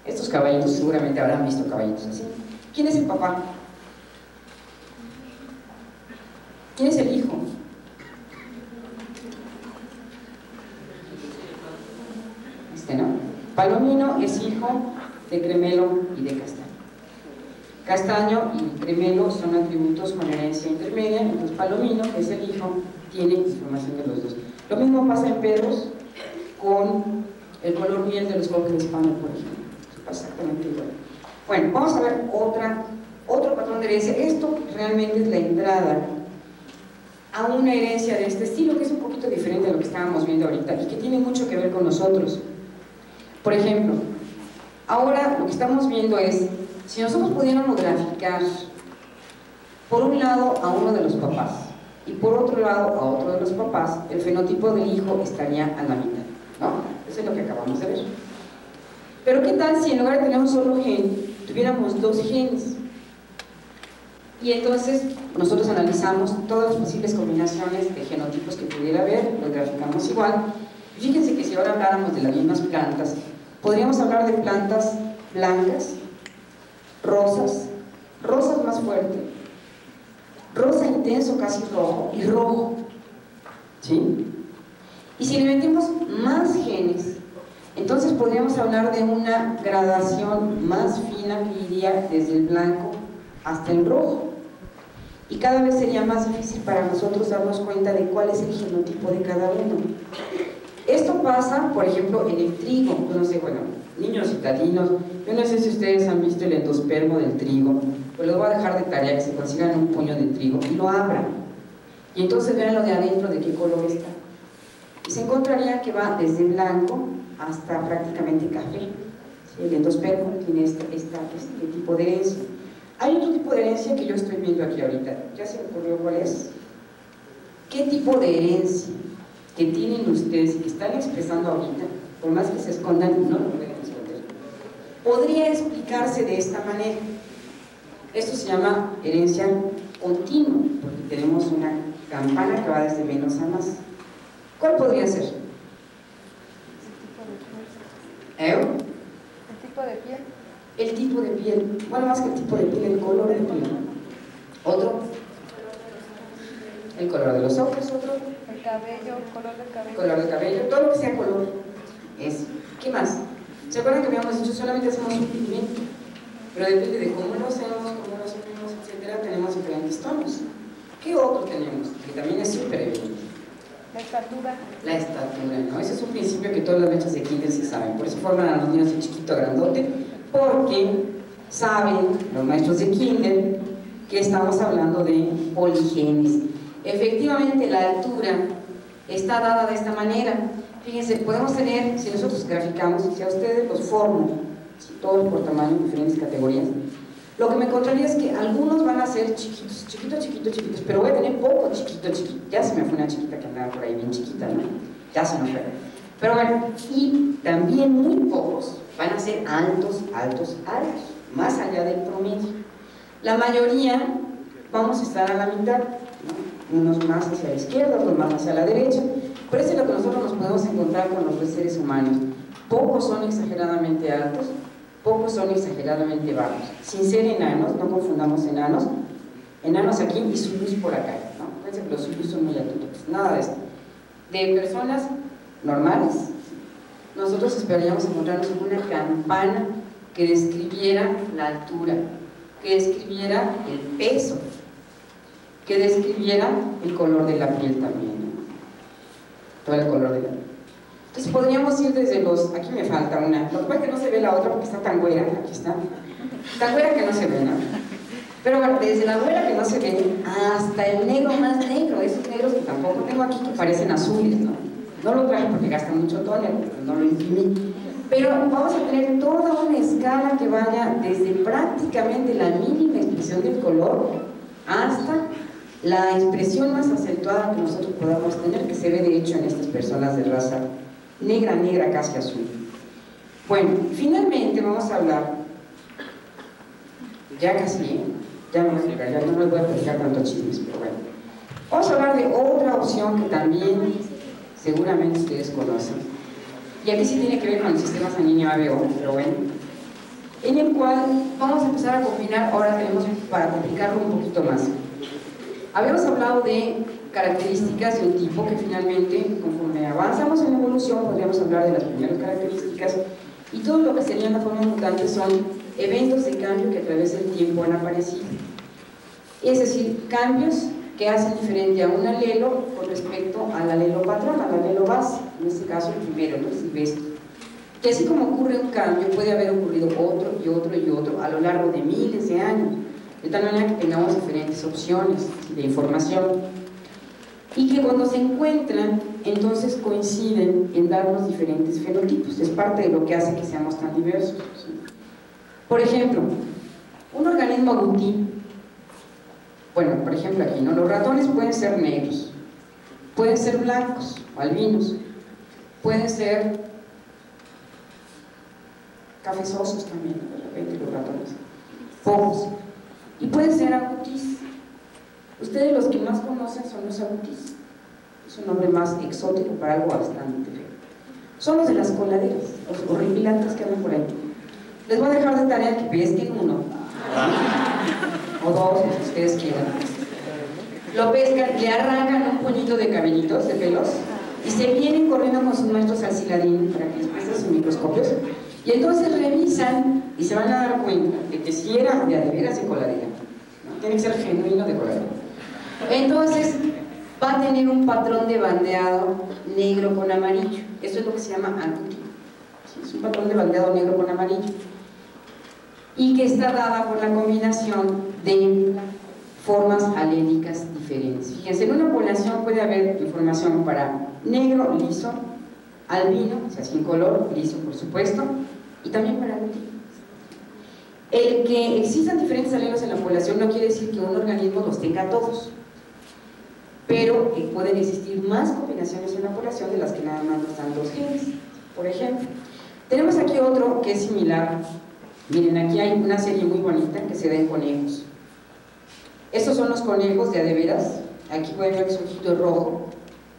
Estos caballitos seguramente habrán visto caballitos así. ¿Quién es el papá? ¿Quién es el hijo? ¿No? Palomino es hijo de Cremelo y de Castaño. Castaño y Cremelo son atributos con herencia intermedia, entonces Palomino, que es el hijo, tiene información de los dos. Lo mismo pasa en perros con el color miel de los cocker spaniel, por ejemplo. Pasa exactamente igual. Bueno, vamos a ver otro patrón de herencia. Esto realmente es la entrada a una herencia de este estilo, que es un poquito diferente a lo que estábamos viendo ahorita y que tiene mucho que ver con nosotros. Por ejemplo, ahora lo que estamos viendo es, si nosotros pudiéramos graficar por un lado a uno de los papás y por otro lado a otro de los papás, el fenotipo del hijo estaría a la mitad, ¿no? Eso es lo que acabamos de ver. Pero ¿qué tal si en lugar de tener un solo gen, tuviéramos dos genes? Y entonces nosotros analizamos todas las posibles combinaciones de genotipos que pudiera haber, los graficamos igual. Fíjense que si ahora habláramos de las mismas plantas, podríamos hablar de plantas blancas, rosas más fuerte, rosa intenso casi rojo y rojo, ¿sí? Y si le metemos más genes, entonces podríamos hablar de una gradación más fina que iría desde el blanco hasta el rojo. Y cada vez sería más difícil para nosotros darnos cuenta de cuál es el genotipo de cada uno. Esto pasa, por ejemplo, en el trigo. Yo no sé, bueno, niños citadinos, yo no sé si ustedes han visto el endospermo del trigo, pues les voy a dejar de tarea que se consigan un puño de trigo y lo abran. Y entonces vean lo de adentro de qué color está. Y se encontraría que va desde blanco hasta prácticamente café. ¿Sí? El endospermo tiene este tipo de herencia. Hay otro tipo de herencia que yo estoy viendo aquí ahorita. ¿Ya se me ocurrió cuál es? ¿Qué tipo de herencia que tienen ustedes y que están expresando ahorita, por más que se escondan, no lo pueden esconder, podría explicarse de esta manera? Esto se llama herencia continua, porque tenemos una campana que va desde menos a más. ¿Cuál podría ser? ¿El tipo de piel? El tipo de piel. Bueno, más que el tipo de piel, el color de piel. ¿Otro? El color de los ojos. ¿Otro? El cabello, color del cabello. Color del cabello, todo lo que sea color. Es. ¿Qué más? ¿Se acuerdan que habíamos dicho solamente hacemos un pigmento? Pero depende de cómo lo hacemos, cómo lo hacemos, etcétera, tenemos diferentes tonos. ¿Qué otro tenemos? Que también es súper evidente. La estatura. La estatura, ¿no? Ese es un principio que todas las mechas de kinder se saben. Por eso forman a los niños de chiquito a grandote, porque saben los maestros de kinder que estamos hablando de poligenes. Efectivamente, la altura está dada de esta manera. Fíjense, podemos tener, si nosotros graficamos, si a ustedes los formo, todos por tamaño, diferentes categorías, lo que me encontraría es que algunos van a ser chiquitos, chiquitos, pero voy a tener poco chiquito. Ya se me fue una chiquita que andaba por ahí bien chiquita, ¿no? Ya se me fue. Pero bueno, y también muy pocos van a ser altos, más allá del promedio. La mayoría vamos a estar a la mitad, ¿no? Unos más hacia la izquierda, otros más hacia la derecha. Pero eso es lo que nosotros nos podemos encontrar con los seres humanos. Pocos son exageradamente altos, pocos son exageradamente bajos. Sin ser enanos, no confundamos enanos aquí y zulus por acá, ¿no? Fíjense que los zulus son muy altos, nada de esto. De personas normales, nosotros esperaríamos encontrarnos con una campana que describiera la altura, que describiera el peso, que describiera el color de la piel también, ¿no? Todo el color de la piel. Entonces podríamos ir desde los, aquí me falta una, lo que pasa es que no se ve la otra porque está tan güera, aquí está, tan güera que no se ve, ¿no? Pero bueno, desde la güera que no se ve hasta el negro más negro, esos negros que tampoco tengo aquí que parecen azules, ¿no? No lo traje porque gasta mucho toner, no lo imprimí. Pero vamos a tener toda una escala que vaya desde prácticamente la mínima expresión del color hasta la expresión más acentuada que nosotros podamos tener, que se ve de hecho en estas personas de raza negra, casi azul. Bueno, finalmente vamos a hablar Ya casi, ya me voy a explicar, ya no les voy a platicar tantos chismes, pero bueno. Vamos a hablar de otra opción que también seguramente ustedes conocen. Y aquí sí tiene que ver con el sistema sanguíneo ABO, pero bueno. En el cual vamos a empezar a combinar, ahora tenemos para complicarlo un poquito más. Habíamos hablado de características de un tipo que finalmente, conforme avanzamos en la evolución, podríamos hablar de las primeras características, y todo lo que serían las formas mutantes son eventos de cambio que a través del tiempo han aparecido. Es decir, cambios que hacen diferente a un alelo con respecto al alelo patrón, al alelo base, en este caso el primero, ¿no? El silvestre. Que así como ocurre un cambio, puede haber ocurrido otro y otro y otro a lo largo de miles de años, de tal manera que tengamos diferentes opciones de información y que cuando se encuentran, entonces coinciden en darnos diferentes fenotipos. Es parte de lo que hace que seamos tan diversos, ¿sí? Por ejemplo, un organismo agouti, bueno, por ejemplo aquí, ¿no? Los ratones pueden ser negros, pueden ser blancos o albinos, pueden ser cafezosos también, de repente los ratones, pocos, y pueden ser agoutis. Ustedes los que más conocen son los agoutis, es un nombre más exótico para algo bastante feo. Son los de las coladeras, los horripilantes que andan por ahí. Les voy a dejar de tarea que pesquen uno o dos, si ustedes quieran. Lo pescan, le arrancan un puñito de cabellitos, de pelos, y se vienen corriendo con sus maestros al Ciladín para que les presten sus microscopios, y entonces revisan y se van a dar cuenta de que si era de veras de coladera, ¿no? Tiene que ser genuino de coladera. Entonces va a tener un patrón de bandeado negro con amarillo. Eso es lo que se llama agouti. Es un patrón de bandeado negro con amarillo, y que está dada por la combinación de formas alélicas diferentes. Fíjense, en una población puede haber información para negro, liso, albino, o sea, sin color, liso por supuesto, y también para agouti. El que existan diferentes alelos en la población no quiere decir que un organismo los tenga todos, pero pueden existir más combinaciones en la población de las que nada más nos dan dos genes. Por ejemplo, tenemos aquí otro que es similar. Miren, aquí hay una serie muy bonita que se da en conejos. Estos son los conejos de a de veras. Aquí pueden ver que su ojito es rojo.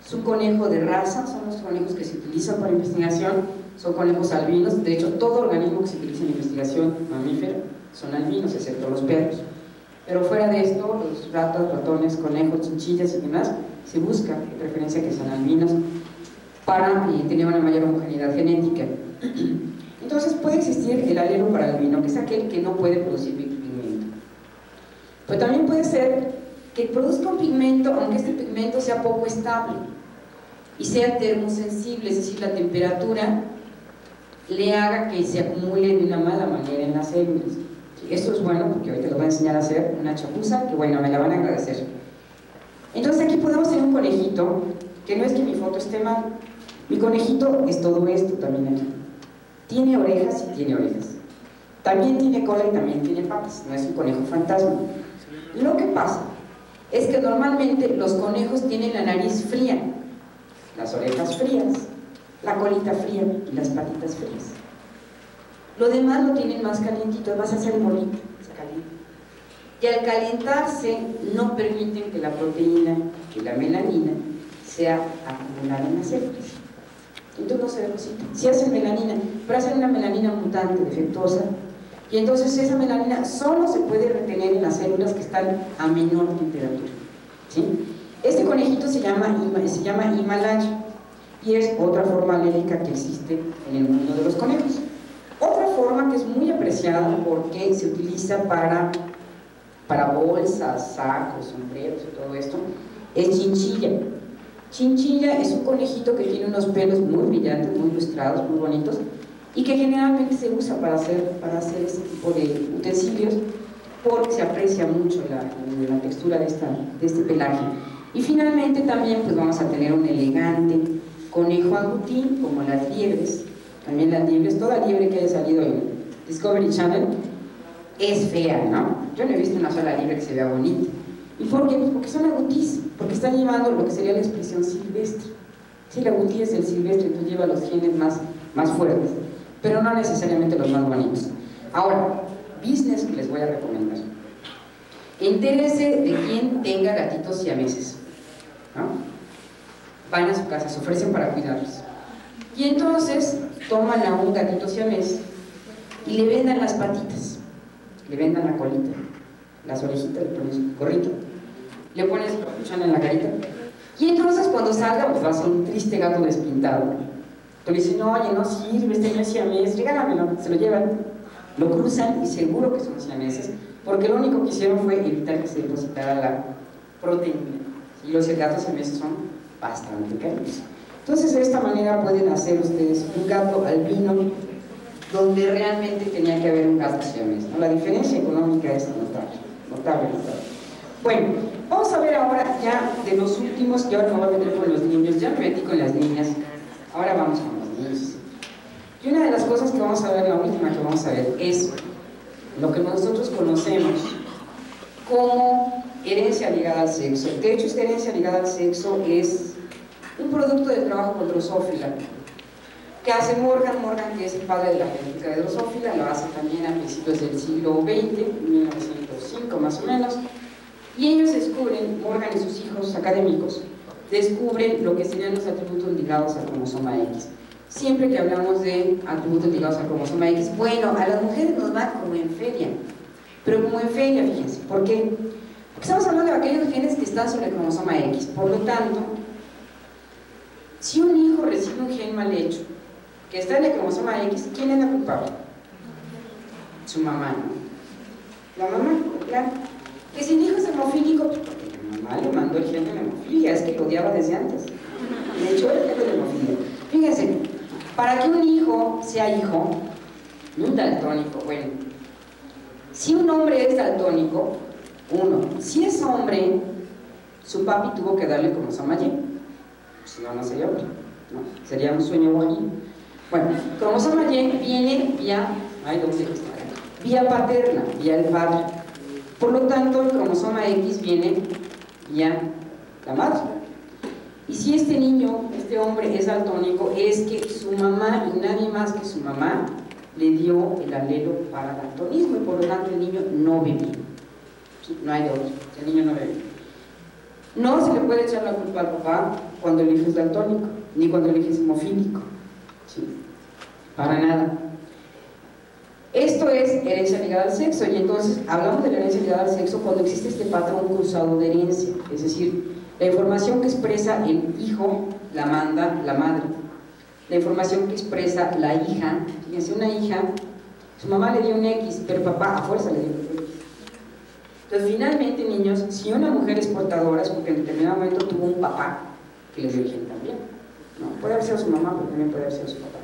Es un conejo de raza, son los conejos que se utilizan para investigación. Son conejos albinos. De hecho, todo organismo que se utiliza en investigación mamífera son albinos, excepto los perros. Pero fuera de esto, los ratas, ratones, conejos, chinchillas y demás, se busca de preferencia que sean albinos para tener una mayor homogeneidad genética. Entonces puede existir el alelo para albino, que es aquel que no puede producir pigmento. Pero también puede ser que produzca un pigmento, aunque este pigmento sea poco estable y sea termosensible, es decir, la temperatura le haga que se acumule de una mala manera en las células. Esto es bueno porque ahorita les voy a enseñar a hacer una chapuza que, bueno, me la van a agradecer. Entonces aquí podemos tener un conejito, que no es que mi foto esté mal, mi conejito es todo esto también aquí. Tiene orejas y tiene orejas. También tiene cola y también tiene patas, no es un conejo fantasma. Lo que pasa es que normalmente los conejos tienen la nariz fría, las orejas frías, la colita fría y las patitas frías. Lo demás lo tienen más calientito, vas a hacer bolita, se calienta. Y al calentarse no permiten que la proteína, que la melanina, sea acumulada en las células. Entonces no se ve cosita. Sí hacen melanina, pero hacen una melanina mutante, defectuosa, y entonces esa melanina solo se puede retener en las células que están a menor temperatura, ¿sí? Este conejito se llama Himalaya y es otra forma alélica que existe en el mundo de los conejos. Otra forma que es muy apreciada porque se utiliza para bolsas, sacos, sombreros y todo esto, es chinchilla. Chinchilla es un conejito que tiene unos pelos muy brillantes, muy lustrados, muy bonitos, y que generalmente se usa para hacer este tipo de utensilios porque se aprecia mucho la textura de este pelaje. Y finalmente también pues vamos a tener un elegante conejo agouti, como las liebres. También las liebres, toda liebre que haya salido en Discovery Channel es fea, ¿no? Yo no he visto una sola liebre que se vea bonita. ¿Y por qué? Pues porque son agoutis, porque están llevando lo que sería la expresión silvestre. Sí, el agouti es el silvestre, entonces lleva los genes más fuertes, pero no necesariamente los más bonitos. Ahora, business que les voy a recomendar. Entérese de quién tenga gatitos siameses, ¿no? Van a su casa, se ofrecen para cuidarlos. Y entonces toman a un gatito siamés y le vendan las patitas, le vendan la colita, las orejitas, le ponen su gorrito, le ponen su capuchón en la carita. Y entonces cuando salga, pues va a ser un triste gato despintado. Entonces dicen, oye, no sirve, este no es siamés, regálamelo, se lo llevan, lo cruzan y seguro que son siameses, porque lo único que hicieron fue evitar que se depositara la proteína. Y los gatos siameses son bastante caros. Entonces de esta manera pueden hacer ustedes un gato albino donde realmente tenía que haber un gato siamés, ¿no? La diferencia económica es notable, notable, notable. Bueno, vamos a ver ahora ya de los últimos, que ahora me voy a meter con los niños, ya me metí con las niñas, ahora vamos con los niños. Y una de las cosas que vamos a ver, la última que vamos a ver, es lo que nosotros conocemos como herencia ligada al sexo. De hecho, esta herencia ligada al sexo es un producto del trabajo con Drosophila, que hace Morgan, que es el padre de la genética de Drosophila, lo hace también a principios del siglo XX, 1905 más o menos, y ellos descubren, Morgan y sus hijos académicos, descubren lo que serían los atributos ligados al cromosoma X. Siempre que hablamos de atributos ligados al cromosoma X, bueno, a las mujeres nos va como en feria, pero como en feria, fíjense, ¿por qué? Porque estamos hablando de aquellos genes que están sobre el cromosoma X, por lo tanto, si un hijo recibe un gen mal hecho, que está en el cromosoma X, ¿quién es la culpable? Su mamá, ¿no? La mamá, claro. Que si el hijo es hemofílico, pues porque la mamá le mandó el gen de la hemofilia, es que lo odiaba desde antes. De hecho, el gen de la hemofilia. Fíjense, para que un hijo sea hijo, un daltónico, bueno, si un hombre es daltónico, si es hombre, su papi tuvo que darle cromosoma Y, si no, no sería hombre, ¿no? Sería un sueño guajiro. Bueno, cromosoma Y viene vía paterna, vía el padre. Por lo tanto, el cromosoma X viene vía la madre. Y si este niño, este hombre es daltónico, es que su mamá y nadie más que su mamá le dio el alelo para daltonismo y por lo tanto el niño no ve bien. ¿Sí? No hay de otro, el niño no ve bien. No se le puede echar la culpa al papá cuando el hijo es daltónico, ni cuando el hijo es hemofílico. ¿Sí? Para nada. Esto es herencia ligada al sexo, y entonces hablamos de la herencia ligada al sexo cuando existe este patrón cruzado de herencia, es decir, la información que expresa el hijo la manda la madre, la información que expresa la hija, fíjense, una hija, su mamá le dio un X, pero papá a fuerza le dio un X. Entonces finalmente, niños, si una mujer es portadora es porque en determinado momento tuvo un papá que le dio el gen también, ¿no? Puede haber sido su mamá, pero también puede haber sido su papá.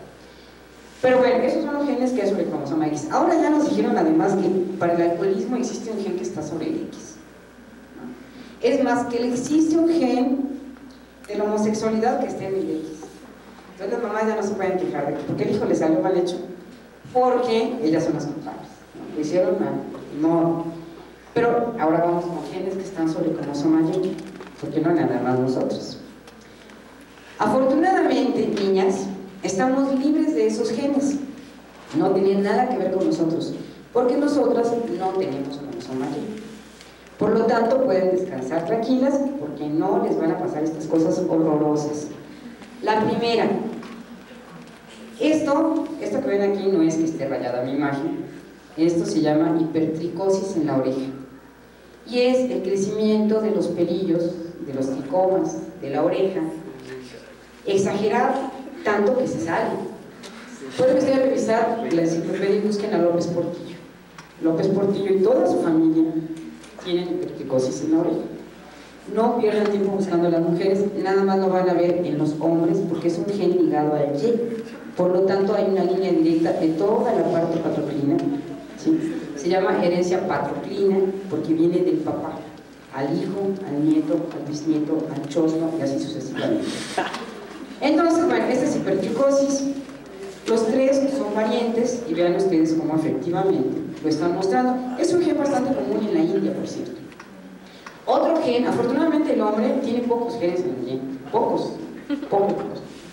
Pero bueno, esos son los genes que hay sobre el cromosoma X. Ahora ya nos dijeron además que para el alcoholismo existe un gen que está sobre el X, ¿no? Es más, que existe un gen de la homosexualidad que está en el X. Entonces las mamás ya no se pueden quejar de que porque el hijo le salió mal hecho, porque ellas son las culpables, ¿no? Lo hicieron mal, no. Pero ahora vamos con genes que están sobre el cromosoma Y, porque no nada más nosotros. Afortunadamente, niñas, estamos libres de esos genes, no tienen nada que ver con nosotros, porque nosotras no tenemos cromosoma Y. Por lo tanto, pueden descansar tranquilas, porque no les van a pasar estas cosas horrorosas. La primera, esto que ven aquí no es que esté rayada mi imagen, esto se llama hipertricosis en la oreja, y es el crecimiento de los pelillos, de los tricomas, de la oreja, exagerado, tanto que se sale. Pueden ustedes revisar la enciclopedia y busquen a López Portillo. López Portillo y toda su familia tienen hipertricosis en la oreja. No pierdan tiempo buscando a las mujeres, nada más lo van a ver en los hombres porque es un gen ligado a Y. Por lo tanto, hay una línea directa de toda la parte patroclina, ¿sí? Se llama herencia patroclina porque viene del papá al hijo, al nieto, al bisnieto, al chosno y así sucesivamente. Entonces, bueno, esta es hipertricosis. Los tres son variantes y vean ustedes cómo efectivamente lo están mostrando. Es un gen bastante común en la India, por cierto. Otro gen, afortunadamente el hombre tiene pocos genes en el gen, pocos.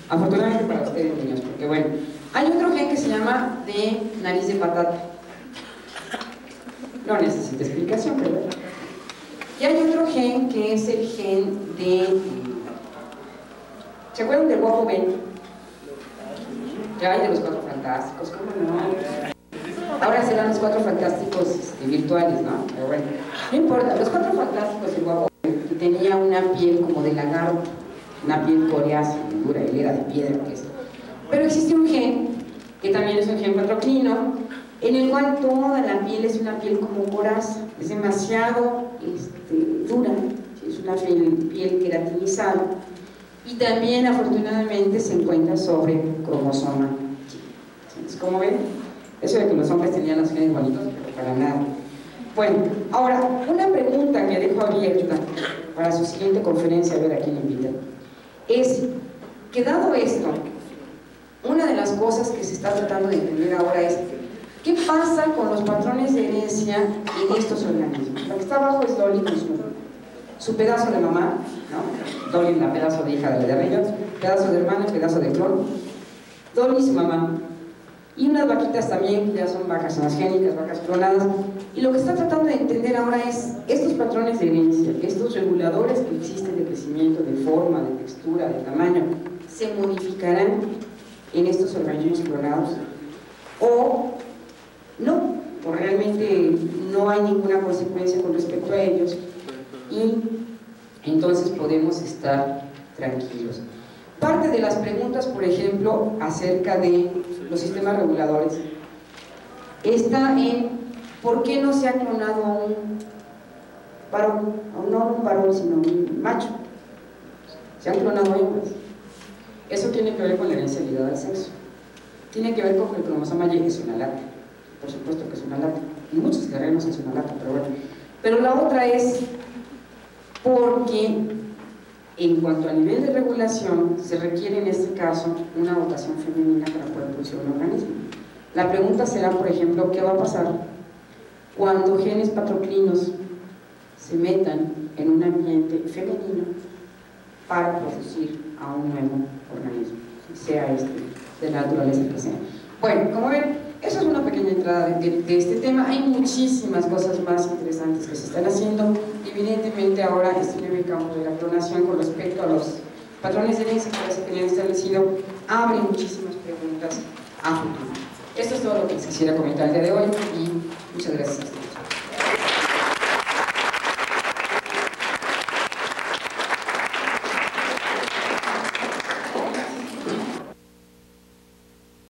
Afortunadamente para ustedes, niños, porque bueno, hay otro gen que se llama de nariz de patata. no necesita explicación, ¿verdad? Y hay otro gen que es el gen de... ¿Se acuerdan del guapo Ben? Ya hay de los Cuatro Fantásticos, ¿cómo no? Ahora serán los Cuatro Fantásticos virtuales, ¿no? Pero bueno, no importa, los Cuatro Fantásticos, el guapo Ben, que tenía una piel como de lagarto, una piel coriácea, dura, él era de piedra, que es. Pero existe un gen, que también es un gen patroclino, en el cual toda la piel es una piel como coraza, es demasiado dura, es una piel queratinizada, y también afortunadamente se encuentra sobre cromosoma. ¿Cómo ven? Eso de que los hombres tenían los genes bonitos, pero para nada. Bueno, ahora, una pregunta que dejo abierta para su siguiente conferencia, a ver a quién invitan, es que dado esto, una de las cosas que se está tratando de entender ahora es ¿qué pasa con los patrones de herencia en estos organismos? Lo que está abajo es Dolly con su pedazo de mamá, ¿no? Dolly, la pedazo de hija de ellos, pedazo de hermana, pedazo de clon. Dolly, su mamá. Y unas vaquitas también, que ya son vacas transgénicas, vacas clonadas. Y lo que está tratando de entender ahora es estos patrones de herencia, estos reguladores que existen de crecimiento, de forma, de textura, de tamaño, ¿se modificarán en estos organismos clonados? ¿O no? ¿O realmente no hay ninguna consecuencia con respecto a ellos? Y entonces podemos estar tranquilos. Parte de las preguntas, por ejemplo, acerca de los sistemas reguladores está en ¿por qué no se ha clonado a un varón? No un varón, sino un macho. Se han clonado hembras. Eso tiene que ver con la herencia ligada al sexo. Tiene que ver con que el cromosoma Y es una lata. Por supuesto que es una lata. En muchos terrenos es una lata, pero bueno. Pero la otra es porque en cuanto a nivel de regulación se requiere en este caso una dotación femenina para poder producir un organismo. La pregunta será, por ejemplo, ¿qué va a pasar cuando genes patroclinos se metan en un ambiente femenino para producir a un nuevo organismo, sea de la naturaleza que sea? Bueno, como ven, eso es una pequeña entrada de este tema. Hay muchísimas cosas más interesantes que se están haciendo. Evidentemente ahora este nuevo campo de la clonación con respecto a los patrones de herencia que ya se tenían establecido abre muchísimas preguntas a futuro. Esto es todo lo que les quisiera comentar el día de hoy y muchas gracias.